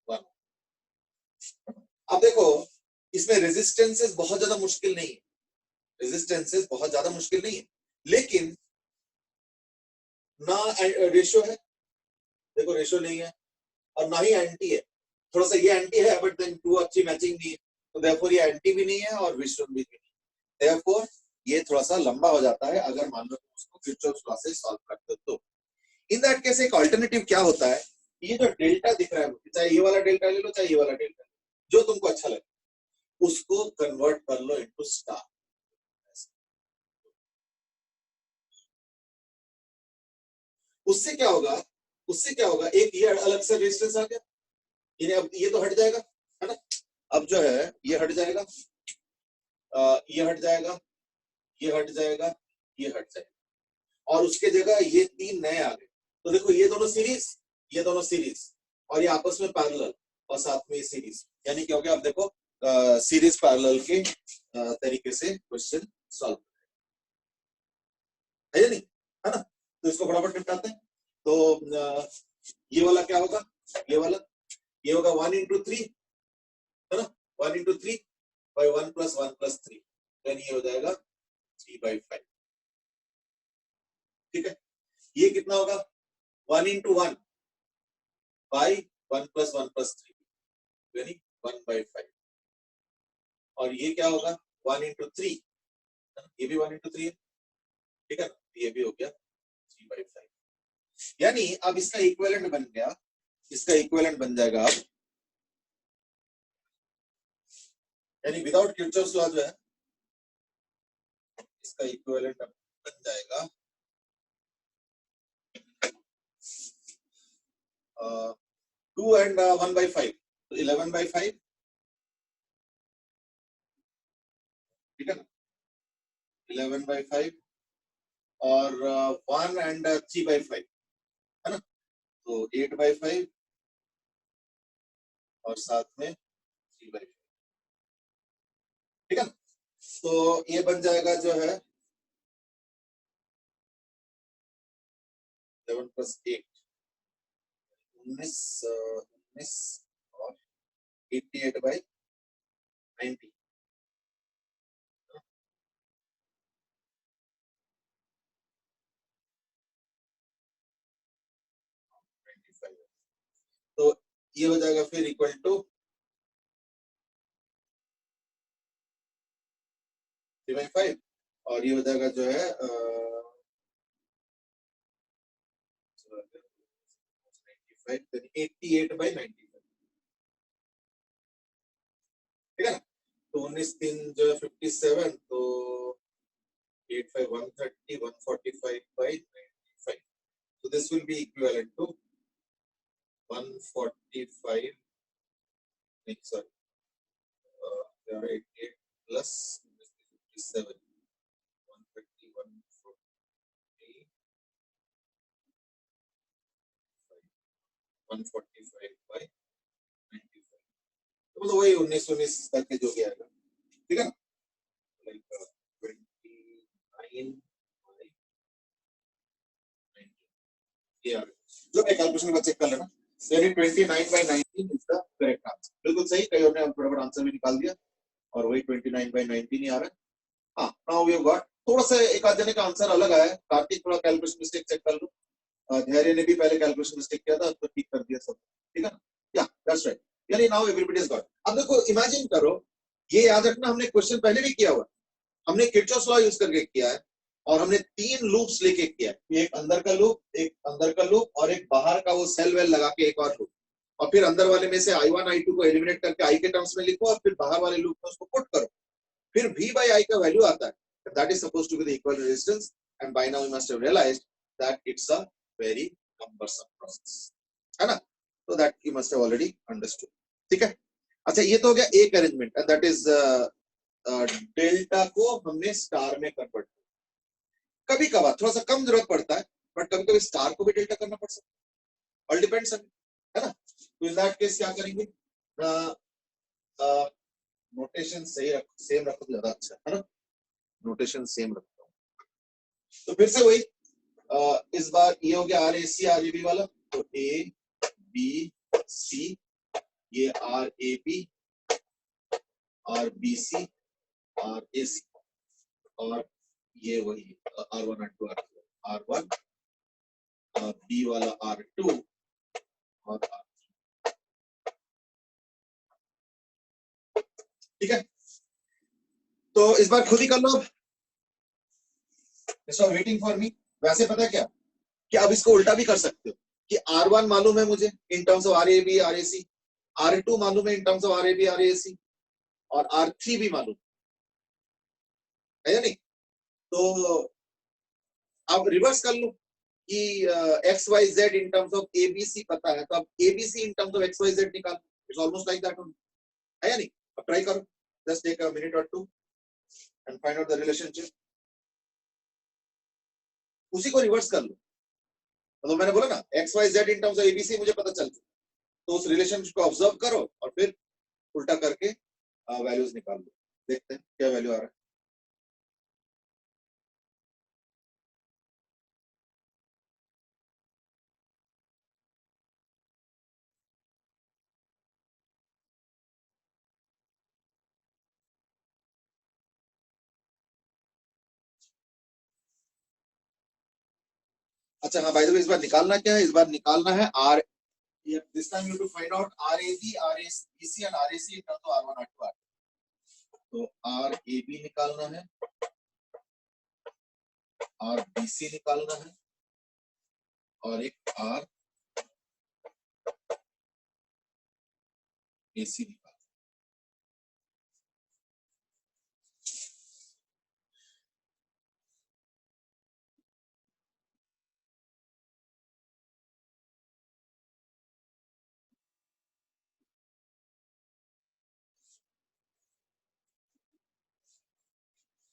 1। अब देखो इसमें रेजिस्टेंसेस बहुत ज्यादा मुश्किल नहीं है, रेजिस्टेंसेस बहुत ज्यादा मुश्किल नहीं है, लेकिन ना रेशियो है, देखो रेशियो नहीं है, और ना ही एंटी है, थोड़ा सा ये एंटी है बट देन 2 अच्छी मैचिंग नहीं है, तो देयरफॉर ये एंटी भी नहीं है और विस्टोन भी नहीं है, देयरफॉर ये थोड़ा सा लंबा हो जाता है अगर मान लो तुम उसको किरचॉफ लॉ से सॉल्व करते हो तो। इन दैट केस एक अल्टरनेटिव क्या होता है, ये जो डेल्टा दिख रहा है, चाहे ये वाला डेल्टा ले लो चाहे ये वाला डेल्टा, जो तुमको अच्छा लगे उसको कन्वर्ट कर लो इनटू स्टार। उससे क्या होगा, उससे क्या होगा, एक ये अलग से रेजिस्टेंस आ गया, इन्हें अब ये तो हट जाएगा, है ना। अब जो है ये हट जाएगा, ये हट जाएगा, ये हट जाएगा, ये हट जाएगा, और उसके जगह ये तीन नए आ गए। तो देखो ये दोनों सीरीज, ये दोनों सीरीज, और ये आपस में पैरेलल, और साथ में ये सीरीज, यानी क्या हो गया, आप देखो सीरीज पैरेलल के तरीके से क्वेश्चन सॉल्व है या नहीं, है ना। तो इसको फटाफट निपटाते हैं। तो ये वाला क्या होगा, ये वाला ये होगा 1 into 3, है ना, 1 into 3 by 1 plus 1 plus 3, यानी ये हो जाएगा 3/5, ठीक है। ये कितना होगा, 1 into 1 by 1 plus 1 plus 3, यानी 1/5, और ये क्या होगा 1 into 3, ये भी 1 into 3 है, ठीक है, ये भी हो गया 3/5, यानी अब इसका इक्विवेलेंट बन गया, इसका इक्विवेलेंट बन जाएगा अब, यानी विदाउट किरचॉफ्स लॉ जो है इसका इक्विवेलेंट अब बन जाएगा 2 and 1/5, तो 11/5, ठीक है ना, 11/5, और 1 and 3/5, है ना, तो 8/5, और साथ में 3/5, ठीक है ना। तो ये बन जाएगा जो है 11 plus 8, 19 और 88/90, तो ये हो जाएगा फिर इक्वल टू 3/5, और ये हो जाएगा जो है 88/95, ठीक है ना। तो 19 जो है 57, तो 85 130 145/95, so this will be equivalent to 145, sorry, 88 plus 57, 130 140 145/95, तो मतलब वही 19 करके जो भी आएगा, ठीक है ना, लाइक 29/19, ये आ गया। जो मैं कैलकुलेशन में चेक कर लेना, यानी 29/19 इज द करेक्ट आंसर, बिल्कुल सही, कई और ने फटाफट आंसर भी निकाल दिया, और वही 29/19 ही आ रहा है। हाँ, नाउ वी हैव गॉट, थोड़ा सा एक आध जने का आंसर अलग आया है, कार्तिक थोड़ा कैलकुलेशन मिस्टेक चेक कर लो, धैर्य ने भी पहले कैलकुलेशन मिस्टेक किया था, तो ठीक कर दिया सब, ठीक है ना, या दैट्स राइट, यानी नाउ एवरीबॉडी इज गॉट। अब देखो इमेजिन करो, ये याद रखना हमने क्वेश्चन पहले भी किया हुआ, हमने किरचॉफ्स लॉ यूज करके किया है, और हमने 3 लूप्स लेके किया है, एक अंदर का लूप, एक अंदर का लूप, और एक बाहर का वो सेल वेल लगा के एक और लूप, और फिर अंदर वाले में से I1 I2 को एलिमिनेट करके I के टर्म्स में लिखो, और फिर बाहर वाले लूप में उसको पुट करो, फिर V by I का वैल्यू आता है, that is supposed to be the equal resistance, and by now you must have realized that it's a very cumbersome process, है ना, so that you must have already understood, ठीक है। अच्छा, ये तो हो गया एक arrangement, and that is delta को हमने स्टार में कन्वर्ट, कभी कभार थोड़ा सा कम जरूरत पड़ता है, बट कभी कभी स्टार को भी डेल्टा करना पड़ सकता है, ऑल डिपेंड्स, है ना। तो इन दैट केस क्या करेंगे, नोटेशन सही रख, सेम रखो तो ज्यादा अच्छा है ना, नोटेशन सेम रखता हूँ। तो फिर से वही, इस बार ये हो गया RAC RAB वाला, तो ABC, ये RAB RBC RAC, और ये वही R1 R2 R1 B वाला R2 और R, ठीक है। तो इस बार खुद ही कर लो, अब वेटिंग फॉर मी। वैसे पता है क्या, कि अब इसको उल्टा भी कर सकते हो, कि R1 मालूम है मुझे इन terms of RAB RAC, R2 मालूम है इन टर्म्स ऑफ RAB RAC, और R3 भी मालूम है या नहीं, तो अब रिवर्स कर लो, कि X Y Z in terms of ABC पता है, तो अब ABC in terms of X Y Z निकाल, इट्स ऑलमोस्ट लाइक दैट, है या नहीं? अब ट्राई करो, जस्ट टेक अ मिनट और to and find out the relationship, उसी को रिवर्स कर लो। मतलब मैंने बोला ना X Y Z in terms of ABC मुझे पता चल, तो उस रिलेशनशिप को ऑब्जर्व करो और फिर उल्टा करके वैल्यूज निकाल लो, देखते हैं क्या वैल्यू आ रहा है। अच्छा हाँ, बाय द वे इस बार निकालना क्या है, इस बार निकालना है R, this time you to find out R A B, R A B C and R A C in terms of R one R two R, तो आर ए बी निकालना है, आर बी सी निकालना है और एक आर ए सी निकालना है।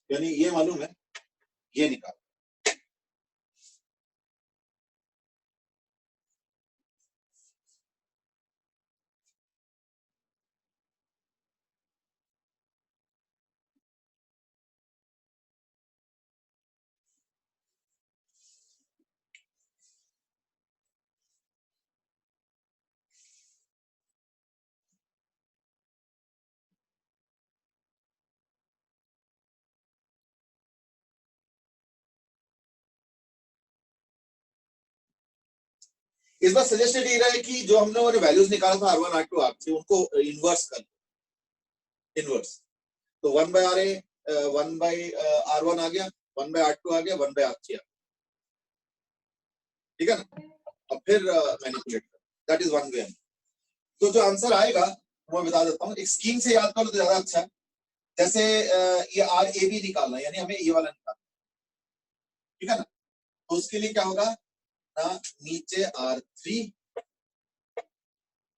यानी ये मालूम है, ये निकाल, इस बार सजेस्टेड ये रहा है कि जो हम लोगों ने वैल्यूज निकाला था R1 R2 R3 उनको इनवर्स कर, इनवर्स, तो 1 by R A 1 by R1 आ गया, 1 बाय R2 आ गया, 1 बाय R3 आ गया, ठीक है ना? अब फिर मैनिपुलेट कर, दैट इज वन वे। तो जो आंसर आएगा वो मैं बता देता हूँ, एक स्कीम से याद कर लो तो ज्यादा अच्छा है। जैसे ये आर ए बी निकालना है, यानी हमें ये वाला निकालना, ठीक है ना? तो उसके लिए क्या होगा ना, नीचे R3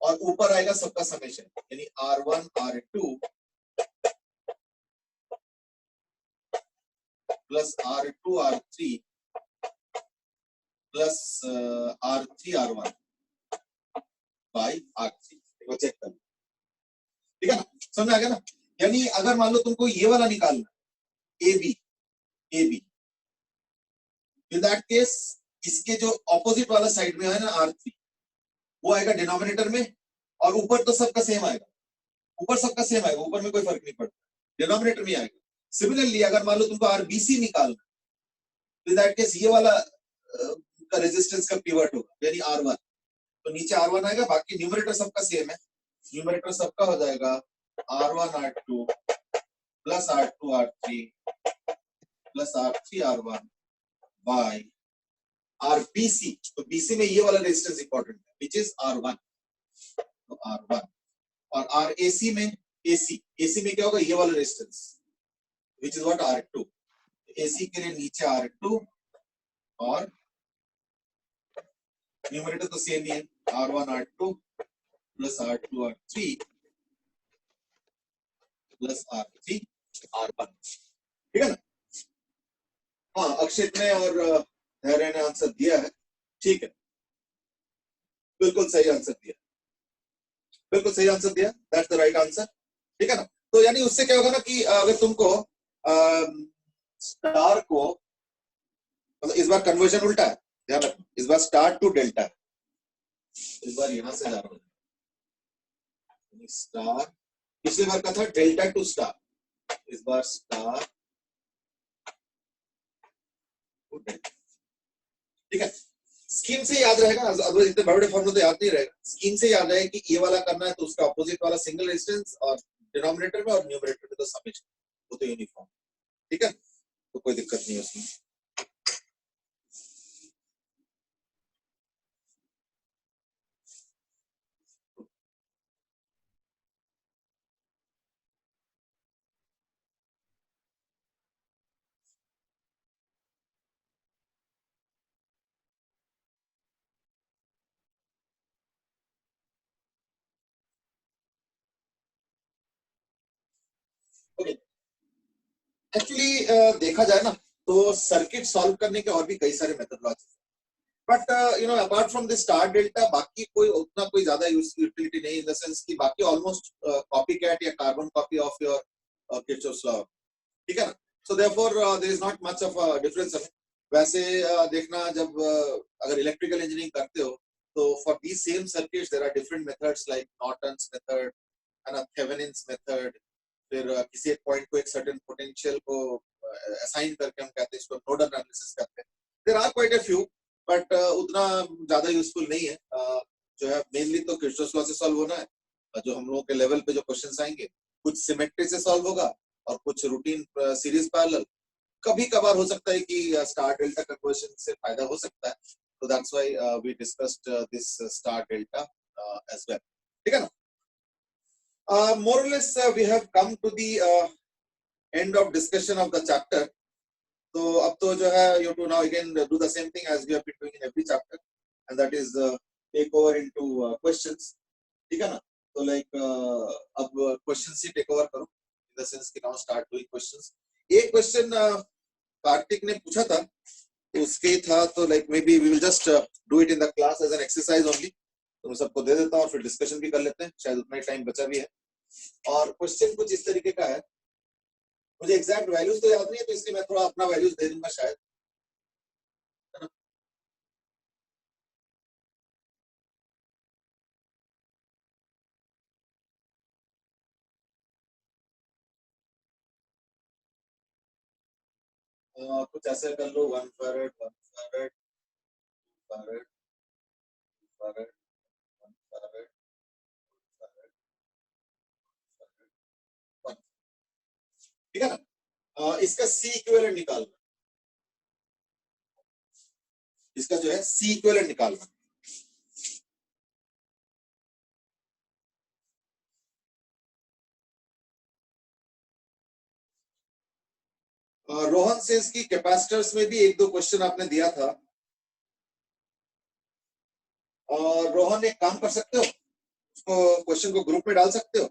और ऊपर आएगा सबका समेशन, यानी R1 R2 plus R2 R3 plus R3 R1 by R3, वो चेक कर, ठीक है ना? समझ आ गया ना? यानी अगर मान लो तुमको ये वाला निकालना A B, A B, in that case इसके जो ऑपोजिट वाला साइड में है ना R3, वो आएगा डिनोमिनेटर में, और ऊपर तो सबका सेम आएगा, ऊपर सबका सेम आएगा, ऊपर में कोई फर्क नहीं पड़ता, डिनोमिनेटर में आएगा। सिमिलरली अगर मान लो तुमको आरबीसी निकालना, तो दैट केस ये वाला का रेजिस्टेंस का पिवट होगा, यानी R1, तो नीचे R1 आएगा, बाकी न्यूमरेटर सबका सेम है, न्यूमरेटर सबका हो जाएगा R1 R2 plus R2 R3 plus R3 R1 by RBC, तो बीसी में ये वाला रेजिस्टेंस इंपॉर्टेंट है, विच इज R1, तो R1, और आरएसी में, एसी, एसी में क्या होगा, ये वाला resistance which is what R2, AC के लिए नीचे R2 और न्यूमरेटर तो सेम ही है, R1 R2 plus R2 R3 plus R3 R1, ठीक है ना? हाँ, अक्षित ने और धैर्य ने आंसर दिया है, ठीक है, बिल्कुल सही आंसर दिया, बिल्कुल सही आंसर दिया, दैट्स द राइट आंसर, ठीक है ना? तो यानी उससे क्या होगा ना कि अगर तुमको स्टार को, मतलब इस बार कन्वर्जन उल्टा है, ध्यान रखना, इस बार स्टार टू डेल्टा है, इस बार यहां से जा रहा हूं, स्टार, पिछली बार का था डेल्टा टू स्टार, इस बार स्टार टू डेल्टा, ठीक है? स्कीम से याद रहेगा, अदरवाइज इतने बड़े फॉर्मूले तो याद नहीं रहेगा, स्कीम से याद है कि ये वाला करना है तो उसका अपोजिट वाला सिंगल रेजिस्टेंस, और डिनोमिनेटर में और न्यूमरेटर में तो समेशन, वो तो यूनिफॉर्म, ठीक है, तो कोई दिक्कत नहीं है उसमें। ओके, एक्चुअली देखा जाए ना तो सर्किट सॉल्व करने के और भी कई सारे methodology, but you know apart from this star delta बाकी कोई उतना कोई ज्यादा यूटिलिटी नहीं, इन द सेंस कि बाकी ऑलमोस्ट कॉपी कैट या carbon copy of your Kirchhoff's law, ठीक है ना। So therefore there is not much of a difference. वैसे देखना जब अगर इलेक्ट्रिकल इंजीनियरिंग करते हो तो for these same circuits there are different methods like Norton's method and Thevenin's method. फिर किसी एक पॉइंट को एक सर्टेन पोटेंशियल को असाइन करके हम कहते हैं इसको नोडल एनालिसिस करते हैं। There are quite a few, but उतना ज्यादा यूजफुल नहीं है। जो है मेनली तो किरचॉफ्स लॉ से सॉल्व होना है। जो हम लोगों के लेवल पे जो क्वेश्चंस आएंगे कुछ सिमेट्री से सॉल्व होगा और कुछ रूटीन सीरीज पैरेलल। कभी कभार हो सकता है कि स्टार डेल्टा कन्वर्जन से फायदा हो सकता है, तो that's why we discussed this star delta as well, ठीक है ना। मोर और less we have come to the end of discussion of the chapter. तो अब तो जो है you to now again do the same thing as we have been doing in every chapter, and that is take over into questions, ठीक है ना। तो लाइक अब क्वेश्चंस ही टेक ओवर करो, इन द सेंस कि नाउ स्टार्ट डूइंग क्वेश्चंस। एक क्वेश्चन कार्तिक ने पूछा था तो उसके ही था, तो like maybe we will just do it in the class as an exercise only. तो मैं सबको दे देता हूँ और फिर डिस्कशन भी कर लेते हैं, शायद उतना ही टाइम बचा भी है। और क्वेश्चन कुछ इस तरीके का है, मुझे एग्जैक्ट वैल्यूज तो याद नहीं है तो इसलिए मैं थोड़ा अपना वैल्यूज दे दूंगा शायद, है ना। कुछ ऐसे कर लो 1 farad 1 farad 2 farad 2 farad 1 farad 1 farad 1, ठीक है ना। इसका सी इक्विवेलेंट निकालना, इसका जो है सी इक्विवेलेंट निकालना। रोहन सेज की कैपेसिटर्स में भी एक दो क्वेश्चन आपने दिया था, और रोहन एक काम कर सकते हो, उसको क्वेश्चन को ग्रुप में डाल सकते हो।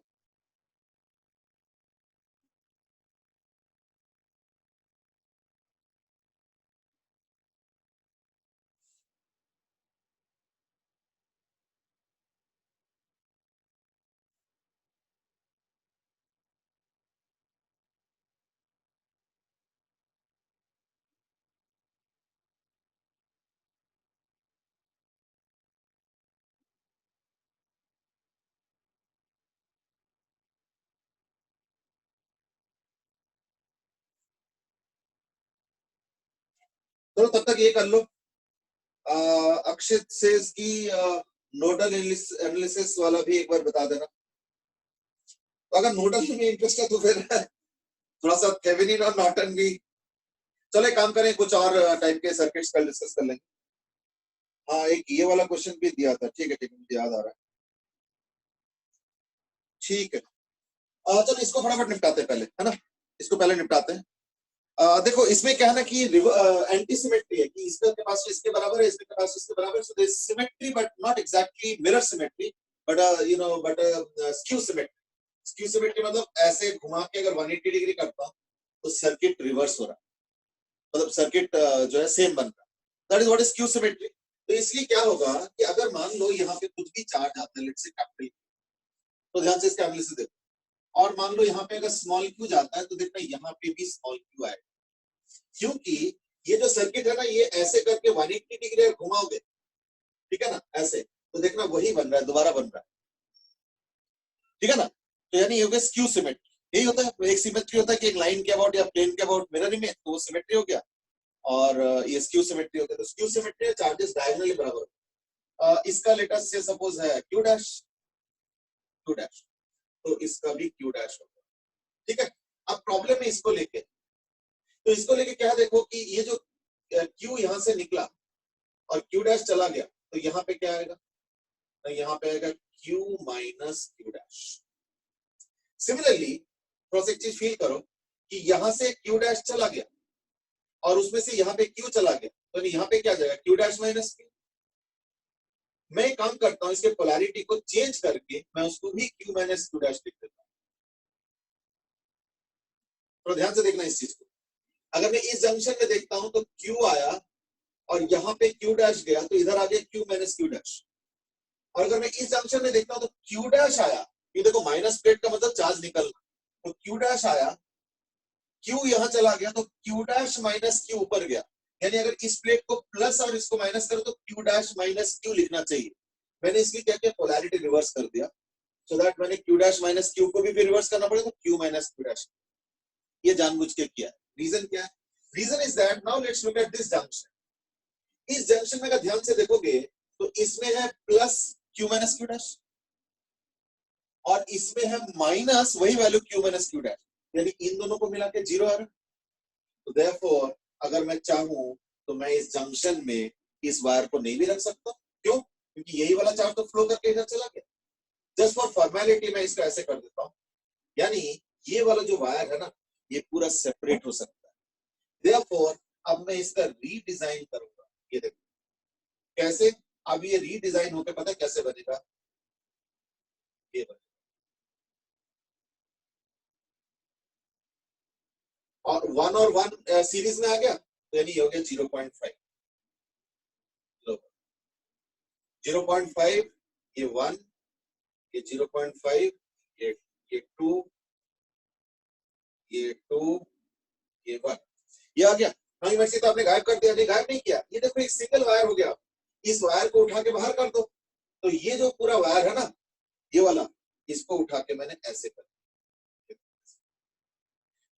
तो तब तक ये कर लो। अक्षित सेज की नोडल एनालिसिस वाला भी एक बार बता देना। तो अगर नोडल में इंटरेस्ट है तो फिर थोड़ा सा थेवेनिन और नॉर्टन भी। चलो एक काम करें, कुछ और टाइप के सर्किट्स का डिस्कस कर लेंगे। हाँ एक ये वाला क्वेश्चन भी दिया था, ठीक है ठीक है, मुझे याद आ रहा है, ठीक है। चलो इसको फटाफट निपटाते हैं पहले, है ना। इसको पहले निपटाते हैं। देखो इसमें क्या है ना कि एंटी सिमेट्री है, कि इसका कैपेसिटी इसके बराबर है, इसका कैपेसिटी इसके बराबर है, so there is symmetry but not exactly mirror symmetry, but you know but skew symmetry. Skew symmetry मतलब ऐसे घुमा के अगर 180 डिग्री करता हूं तो सर्किट रिवर्स हो रहा है, मतलब सर्किट जो है सेम बन रहा है। That is what is skew symmetry. तो इसलिए क्या होगा कि अगर मान लो यहाँ पे कुछ भी चार्ज आता है, लेट्स से कैपिटल, तो ध्यान से इसका एनालिसिस देखो, और मान लो यहाँ पे अगर स्मॉल क्यू जाता है तो देखना यहाँ पे भी स्मॉल क्यू आएगा, क्योंकि ये जो सर्किट है ना ये ऐसे करके 180 डिग्री घुमाओगे, ठीक है ना, ऐसे, तो देखना वही बन रहा है, दोबारा बन रहा है, ठीक है ना। तो यानी ये हो गया स्क्यू सिमेट्री। यही होता है, एक सिमेट्री होता है कि एक लाइन के अबाउट या प्लेन के अबाउट मिरर में, तो वो सिमेट्री हो गया, और ये स्क्यू सिमेट्री हो गया। तो स्क्यू सिमेट्री चार्जेस डायगोनली बराबर। इसका लेटेस्ट से सपोज है क्यू डैश, क्यू डैश, तो इसका भी क्यू डैश होगा, ठीक है। अब प्रॉब्लम है इसको लेके, तो इसको लेके क्या देखो कि ये जो क्यू यहाँ से निकला और क्यू डैश चला गया, तो यहाँ पे क्या आएगा, तो यहाँ पे आएगा Q minus Q dash. Similarly थोड़ा सा एक चीज फील करो कि यहाँ से क्यू डैश चला गया और उसमें से यहाँ पे क्यू चला गया, तो यहाँ पे क्या जाएगा, क्यू डैश माइनस क्यू। मैं एक काम करता हूँ, इसके पोलैरिटी को चेंज करके मैं उसको भी क्यू माइनस क्यू डैश लिख देता हूँ। तो ध्यान से देखना इस चीज को। अगर मैं इस जंक्शन में देखता हूं तो Q आया और यहाँ पे Q डैश गया तो इधर आ गया Q माइनस Q डैश। और अगर मैं इस जंक्शन में देखता हूं तो Q डैश आया, ये देखो माइनस प्लेट का मतलब चार्ज निकलना, तो Q डैश आया, Q यहां चला गया तो Q डैश माइनस Q ऊपर गया। यानी अगर इस प्लेट को प्लस और इसको माइनस करो तो Q डैश माइनस Q लिखना चाहिए। मैंने इसकी क्या किया, पोलैरिटी रिवर्स कर दिया, सो दैट मैंने Q डैश माइनस Q को भी रिवर्स करना पड़ेगा, तो Q माइनस Q डैश। ये जानबूझ के किया। रीजन क्या है? Reason is that now let's look at this junction. इस जंक्शन में अगर ध्यान से देखोगे तो इसमें है plus Q minus Q dash और इसमें है माइनस वही value Q minus Q dash, यानी इन दोनों को मिला के 0 आ रहा है। तो देयरफॉर अगर मैं चाहूं तो मैं इस जंक्शन में इस वायर को नहीं भी रख सकता। क्यों? क्योंकि यही वाला चार्ज तो फ्लो करके इधर चला गया। जस्ट फॉर फॉर्मेलिटी मैं इसको ऐसे कर देता हूं, यानी ये वाला जो वायर है ना, ये पूरा सेपरेट हो सकता है। देयरफॉर अब मैं इसका रीडिजाइन करूंगा। ये देखो कैसे, अब ये रीडिजाइन होकर पता है कैसे बनेगा, ये बनेगा और 1 और 1 सीरीज में आ गया, तो यानी ये हो गया 0.5, 0.5, ये 1, ये 0.5, ये 2, ये 2, ये 1, ये आ गया। नहीं मर्सी तो आपने गायब कर दिया, नहीं गायब नहीं किया, ये देखो एक सिंगल वायर हो गया। इस वायर को उठा के बाहर कर दो, तो ये जो पूरा वायर है ना, ये वाला, इसको उठा के मैंने ऐसे कर दिया,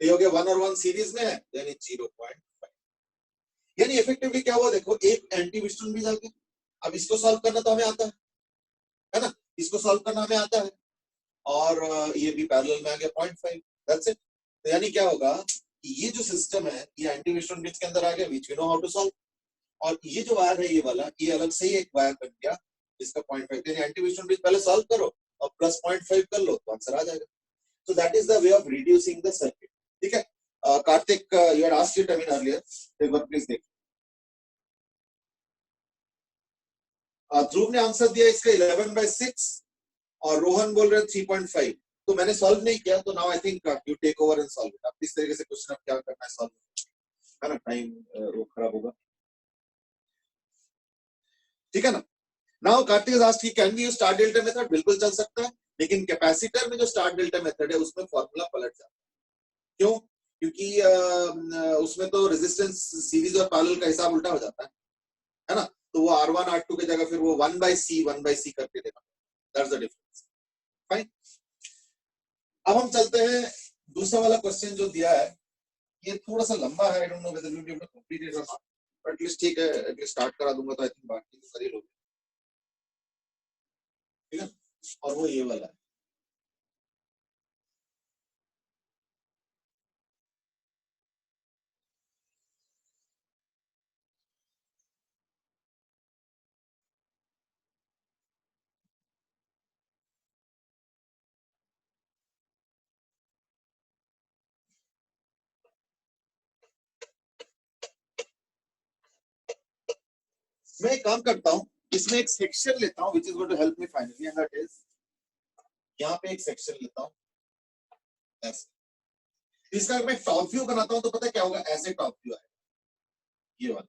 ये हो गया 1 और 1 सीरीज में है, यानी 0.5। यानी इफेक्टिवली क्या हुआ, देखो एक एंटी विस्टर्न भी आ गया। अब इसको सॉल्व करना तो हमें आता है ना, इसको सॉल्व करना हमें आता है, और ये भी पैरेलल में आ गया 0.5, दैट्स इट। तो यानी क्या होगा, ये जो सिस्टम है ये एंटी विस्टर्न ब्रिज के अंदर आ गया, which we know how to solve. और ये जो वायर है ये वाला, ये अलग से ही एक वायर बन गया इसका 0.5, यानी एंटी विस्टर्न ब्रिज पहले सॉल्व करो और प्लस 0.5 कर लो तो आंसर आ जाएगा। So that is the way of reducing the circuit. ठीक है, Kartik, you had asked it I mean earlier, एक बार प्लीज देख। ध्रुव ने आंसर दिया इसका 11/6 और रोहन बोल रहे 3.5। तो मैंने सॉल्व नहीं किया, तो now I think you take over and solve it. अब इस तरीके से क्वेश्चन अब क्या करना है सॉल्व, है ना, टाइम वो खराब होगा। ठीक है ना। Now Karthik has asked can we use star delta method, बिल्कुल चल सकता है, लेकिन कैपेसिटर में जो स्टार डेल्टा मेथड है उसमें फॉर्मूला पलट जाता है। क्यों? क्योंकि उसमें तो रेजिस्टेंस सीरीज और पैरेलल का हिसाब उल्टा हो जाता है ना, तो वो R1 R2 की जगह फिर वो 1/C करके देना, दैट्स द डिफरेंस। फाइन, अब हम चलते हैं दूसरा वाला क्वेश्चन जो दिया है, ये थोड़ा सा लंबा है, I don't know whether you will be able to complete it और नॉट, बट एटलीस्ट ठीक है, एटलीस्ट स्टार्ट करा दूंगा तो आई थिंक बाकी तो कर ही लोगे। ठीक है, और वो ये वाला है। मैं एक काम करता हूँ, इसमें एक सेक्शन लेता हूँ which is going to help me finally, and that is यहाँ पे एक सेक्शन लेता हूँ ऐसे। इसका अगर मैं टॉप व्यू बनाता हूँ तो पता है क्या होगा, ऐसे टॉप व्यू आएगा ये वाला।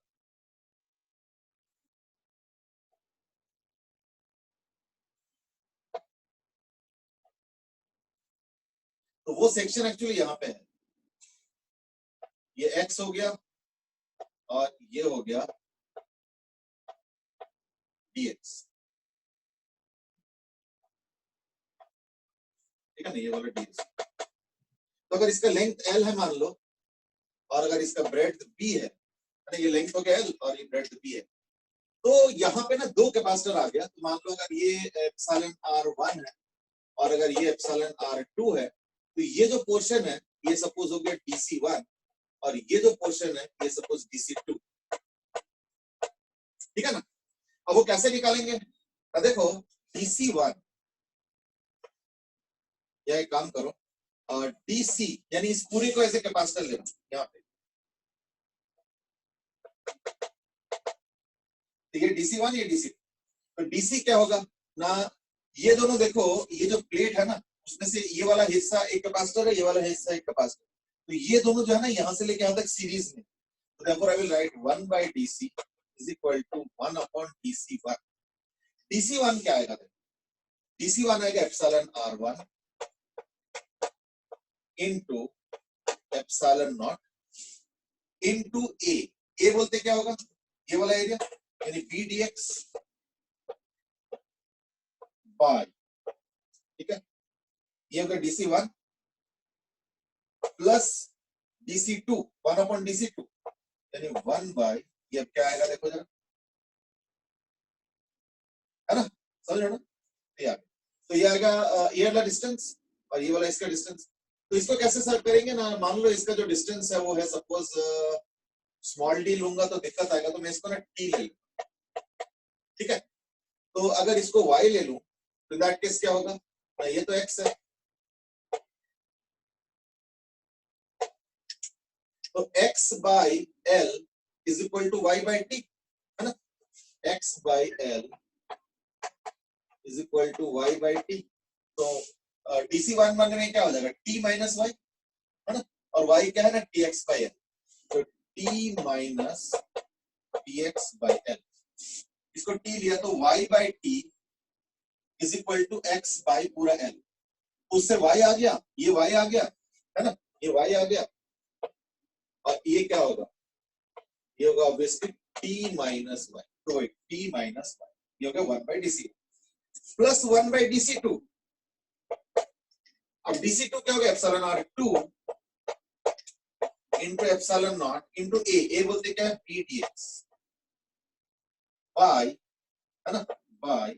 तो वो सेक्शन एक्चुअली यहाँ पे है, ये x हो गया और ये हो गया dx। ठीक है ना, ये वाला dx। तो अगर इसका लेंथ l है मान लो, और अगर इसका ब्रेड्थ b है, ये लेंथ हो गया l और ये ब्रेड्थ b है, तो यहाँ पे ना दो कैपेसिटर आ गया। तो मान लो अगर ये एप्सिलॉन R1 है और अगर ये एप्सिलॉन R2 है, तो ये जो पोर्शन है ये सपोज हो गया DC1 और ये जो पोर्शन है ये सपोज DC2। ठीक है ना। अब वो कैसे निकालेंगे, अब देखो DC1, या एक काम करो और DC, यानी इस पूरे को ऐसे कैपेसिटर लेना यहाँ पे, तो ये DC1 ये DC2। तो DC क्या होगा ना, ये दोनों देखो, ये जो प्लेट है ना उसमें से ये वाला हिस्सा एक कैपेसिटर है, ये वाला हिस्सा एक कैपेसिटर, तो ये दोनों जो है ना यहां से लेके यहां तक सीरीज में, तो therefore I will write 1 by dc is equal to 1 upon dc1. dc1 क्या आएगा? dc1 आएगा epsilon r1 into epsilon naught into A बोलते क्या होगा? ये वाला एरिया यानी b dx बाय, ठीक है, ये होगा dc1 plus dc2 1 upon dc2 यानी 1 बाय, ये क्या आएगा देखो जरा, है ना, समझ रहे हो ना? तो ये आएगा ये वाला डिस्टेंस और ये वाला इसका डिस्टेंस। तो इसको कैसे सॉल्व करेंगे ना, मान लो इसका जो डिस्टेंस है वो है सपोज स्मॉल डी लूंगा तो दिक्कत आएगा, तो मैं इसको ना टी ले लूं, ठीक है। तो अगर इसको y ले लूं तो दैट केस क्या होगा? ये तो x है, तो x by l is equal to y by T, है ना, x by l is equal to y by T. तो dc1 मान में क्या हो जाएगा? t माइनस y, है ना, और y क्या है ना, tx बाई l, तो t minus tx by l, इसको t लिया तो y by t is equal to x by पूरा l, उससे y आ गया, ये y आ गया, है ना, ये y आ गया, और ये क्या होगा? ये होगा ऑब्वियसली t माइनस y, तो t माइनस y, ये होगा 1 by dc plus 1 by dc2। अब dc2 क्या होगा? Epsilon r2 into epsilon naught into a बोलते क्या है? b dx बाय, है ना, बाय,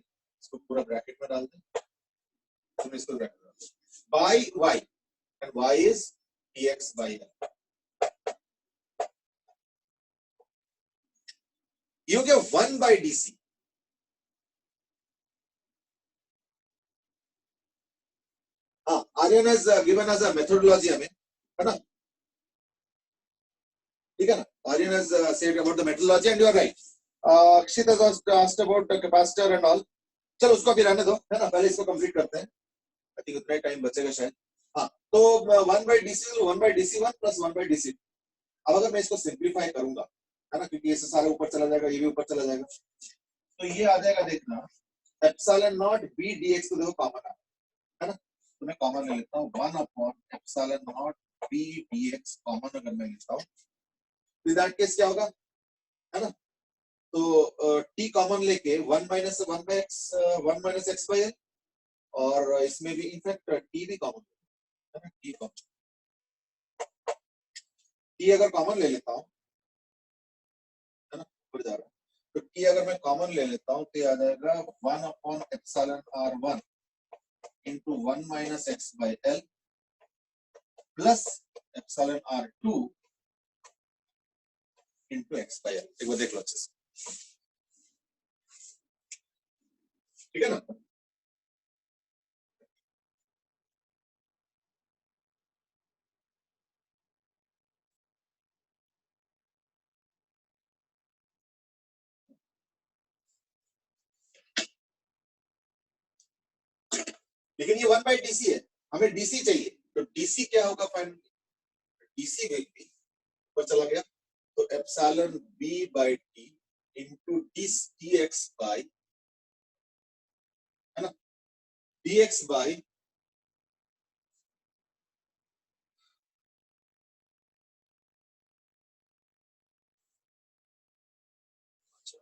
इसको पूरा ब्रैकेट में डाल दें, तो इसको ब्रैकेट में डाल दें, by y, and y is dx by l। ये हो गया 1 बाय dc। हाँ, Aryan has given us a methodology हमें, है ना, ठीक है ना, Aryan has said about the methodology and you are right. Akshit has asked about the capacitor and all. चलो उसको भी रहने दो, है ना, पहले इसको कंप्लीट करते हैं, आई थिंक उतना ही टाइम बचेगा शायद। हाँ, तो 1 by dc 1 by dc1 plus 1 by dc। अब अगर मैं इसको सिंप्लीफाई करूंगा, है ना, क्योंकि ये सारा ऊपर चला जाएगा, ये भी ऊपर चला जाएगा, तो ये आ जाएगा, देखना, एप्सिलॉन नॉट b dx को देखो कॉमन है ना, तो मैं कॉमन ले लेता हूँ 1 upon epsilon not b dx common अगर मैं लेता हूँ, तो दैट केस क्या होगा, है ना, तो t कॉमन लेके 1 minus 1 by x 1 minus x by l, और इसमें भी इनफैक्ट t भी कॉमन है ना, t कॉमन, t अगर कॉमन ले लेता हूँ, है ना, ऊपर जा रहा है, तो t अगर मैं कॉमन ले लेता हूँ तो आ जाएगा 1 upon epsilon r1 into 1 minus x by l plus epsilon r2 into x by l। एक बार देख लो अच्छे से, ठीक है ना। लेकिन ये 1 बाई dc है, हमें dc चाहिए, तो dc क्या होगा फाइनली? dc विल बी, ऊपर चला गया, तो epsilon b by t into dx by, है ना, dx बाई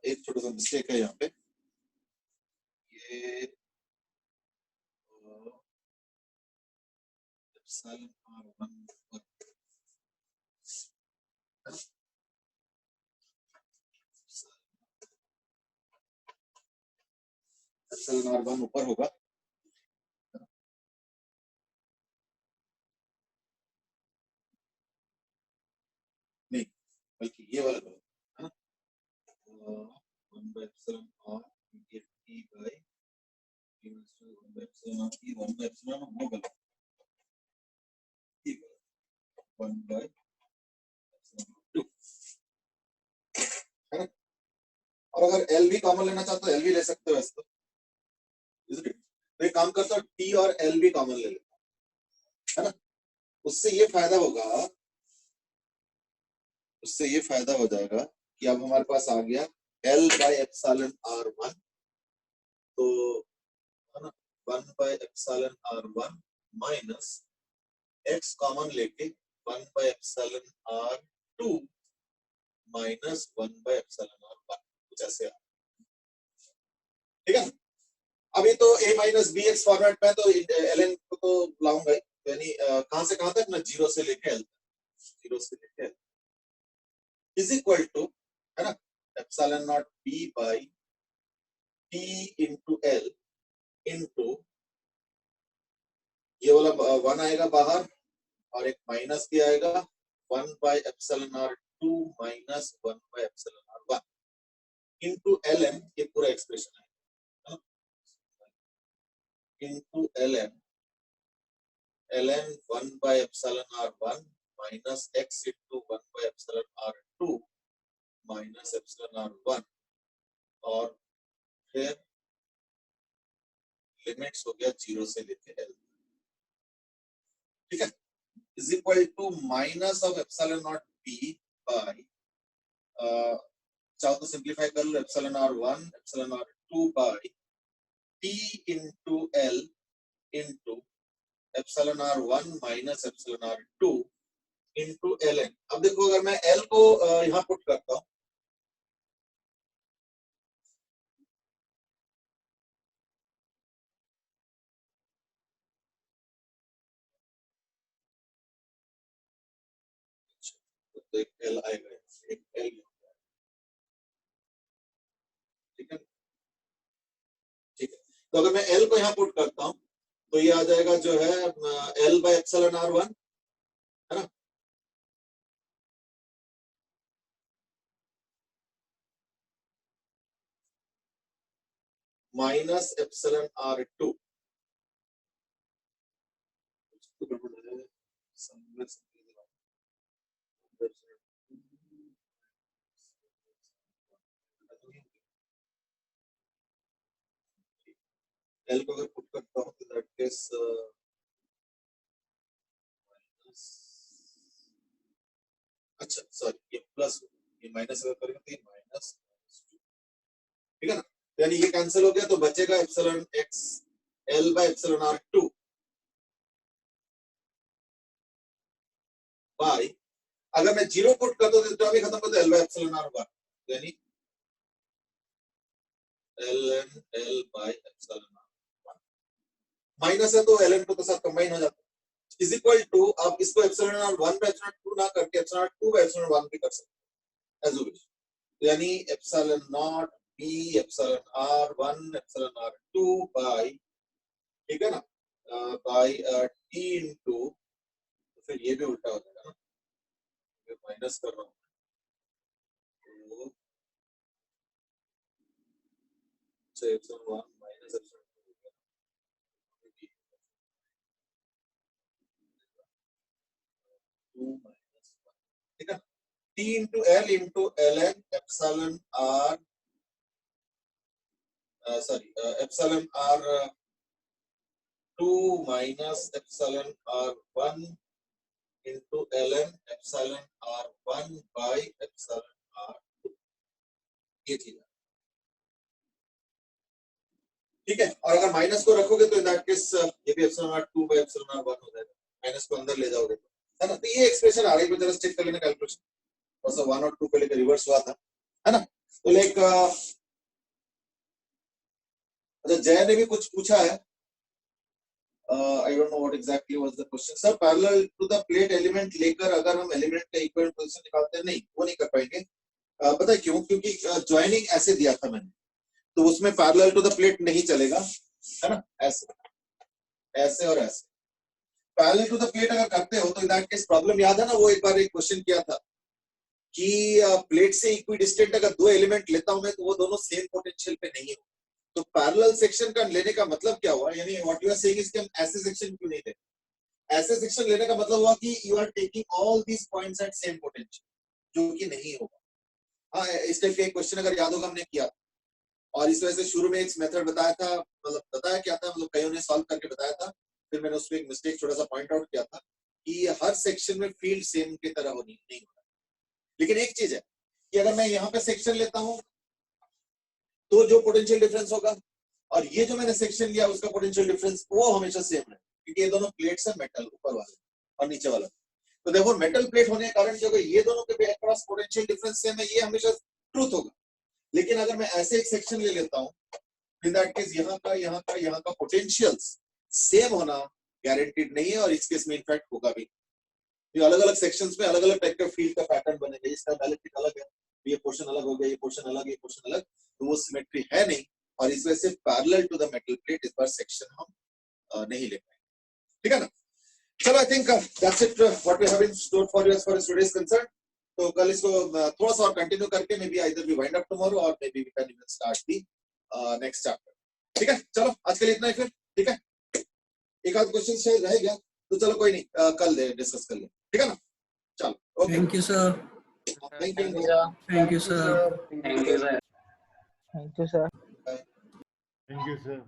एक छोटा सा मिस्टेक है यहाँ पे, ये एप्सिलॉन r1 एप्सिलॉन r1 ऊपर होगा, नहीं बल्कि ये वाला होगा, है ना, 1 by epsilon r t by 1 by epsilon r t 1 by epsilon वो गलत, ठीक है, 1 बाई एप्सिलॉन 2, है ना, और अगर l भी कॉमन लेना चाहते हो l भी ले सकते हो वैसे तो, तो एक काम करता हूँ t और l भी कॉमन ले लेता हूँ, है ना, उससे ये फायदा होगा उससे ये फायदा हो जाएगा कि अब हमारे पास आ गया L/ε/R1, तो है ना 1/ε/R1 माइनस x कॉमन लेके 1/ε/R2 माइनस 1/ε/R1, कुछ ऐसे आ, ठीक है। अभी तो a minus B X format में तो ln को तो लाऊंगा ही, यानी कहां से कहां तक ना, जीरो से लेके l, जीरो से लेके l इज इक्वल टू, है ना, epsilon not b by t into l into ये वाला 1 आएगा बाहर और एक माइनस भी आएगा, 1/ε/R2 minus 1/ε/R1 into ln, ये पूरा एक्सप्रेशन है into ln 1/ε/R1 minus x into 1/ε/R2 minus ε/R1 और फिर लिमिट्स हो गया जीरो से लेके l, ठीक है, is equal to minus of epsilon not b by, चाहो तो सिंप्लीफाई कर लो, ε/R1 ε/R2 by t into l into ε/R1 minus ε/R2 into ln। अब देखो अगर मैं l को यहाँ पुट करता हूँ, तो एक l आएगा, एक l, ठीक है, ठीक है। तो अगर मैं l को यहाँ पुट करता हूँ तो ये आ जाएगा जो है L/ε/R1, है ना, माइनस ε/R2, L को अगर पुट करता हूँ तो दैट केस अच्छा सॉरी ये प्लस, ये माइनस अगर करेंगे तो ये माइनस, ठीक है ना, यानी ये कैंसिल हो गया तो बचेगा एप्सिलॉन x L/ε/R2 बाय, अगर मैं जीरो पुट कर दो तो भी खत्म कर दो L/ε/R1, यानी ln L/ε/R1 माइनस है तो ln2 के साथ कंबाइन हो जाता है, इज इक्वल टू, आप इसको ε/1/2 ना करके ε/2/1 भी कर सकते हैं एज यू विश, यानी epsilon not b ε/R1 ε/R2 by, ठीक है ना, बाय t इंटू, तो फिर ये भी उल्टा हो जाएगा ना, माइनस कर रहा हूँ तो ε/1 माइनस ε/2, ठीक है, t into l into ln epsilon r, sorry epsilon r2 minus epsilon r1 into ln epsilon r1 by epsilon r2, ये चीज है, ठीक है। और अगर माइनस को रखोगे तो इन दैट केस ये भी epsilon r2 by epsilon r1 हो जाएगा, माइनस को अंदर ले जाओगे तो, है ना, तो ये एक्सप्रेशन आ रही है, जरा चेक कर लेना कैलकुलेशन, और सब 1 और 2 पे लेकर रिवर्स हुआ था, है ना, तो लाइक अच्छा जय ने भी कुछ पूछा है, I don't know what exactly was the question. Sir, parallel to the plate element लेकर अगर हम एलिमेंट का इक्विवेलेंट पोजीशन निकालते हैं, नहीं वो नहीं कर पाएंगे, पता है क्यों, क्योंकि ज्वाइनिंग ऐसे दिया था मैंने, तो उसमें पैरेलल टू द प्लेट नहीं चलेगा, है ना, ऐसे ऐसे और ऐसे, पैरेलल टू द प्लेट अगर करते हो तो इन दैट केस प्रॉब्लम याद है ना, वो एक बार एक क्वेश्चन किया था कि प्लेट से इक्वी डिस्टेंट अगर दो एलिमेंट लेता हूं मैं तो वो दोनों सेम पोटेंशियल पे नहीं हो, तो पैरेलल सेक्शन का लेने का मतलब क्या हुआ, यानी what you are saying is कि हम ऐसे सेक्शन क्यों नहीं लेते, ऐसे सेक्शन लेने का मतलब हुआ कि you are taking all these points at same potential, जो कि नहीं होगा। हाँ, इस टाइप का एक क्वेश्चन अगर याद होगा हमने किया, और इस वजह से शुरू में एक मेथड बताया था, मतलब बताया क्या था, मतलब कईयों ने सॉल्व करके बताया था, फिर मैंने उसमें एक मिस्टेक छोटा सा पॉइंट आउट किया था कि हर सेक्शन में फील्ड सेम की तरह होनी नहीं होता, लेकिन एक चीज है कि अगर मैं यहाँ पे सेक्शन लेता हूं तो जो पोटेंशियल डिफरेंस होगा और ये जो मैंने सेक्शन लिया उसका पोटेंशियल डिफरेंस वो हमेशा सेम है, क्योंकि ये दोनों प्लेट्स है मेटल, ऊपर वाले और नीचे वाला। तो देखो मेटल प्लेट होने के कारण जो ये दोनों के अक्रॉस पोटेंशियल डिफरेंस सेम है, ये हमेशा ट्रूथ होगा। लेकिन अगर मैं ऐसे एक सेक्शन ले लेता हूँ, इन दैट केस यहाँ का पोटेंशियल्स सेम होना गारंटीड नहीं है, और इस केस में इनफैक्ट होगा भी। ये अलग अलग सेक्शंस में अलग अलग टाइप का फील्ड का पैटर्न बनेगा। इसका डायलेक्ट्रिक अलग है, ये पोर्शन अलग हो गया, ये पोर्शन अलग, ये पोर्शन अलग, तो वो सिमेट्री है नहीं, और इस वजह से parallel to the metal plate इस बार सेक्शन हम नहीं ले पाए। ठीक है ना? चलो, I think that's it what we have in store for you as far as today is concern. तो कल इसको थोड़ा सा और कंटिन्यू करके maybe either we wind up tomorrow और maybe we can even start the next chapter. ठीक है, चलो आज के लिए इतना ही फिर। ठीक है, एक आध क्वेश्चन शायद रह गया तो चलो कोई नहीं, कल डिस्कस कर ले। ठीक है ना? चलो, okay, thank you sir. Thank you, thank you sir. Thank you, sir. Thank you, sir. Bye. Thank you, sir.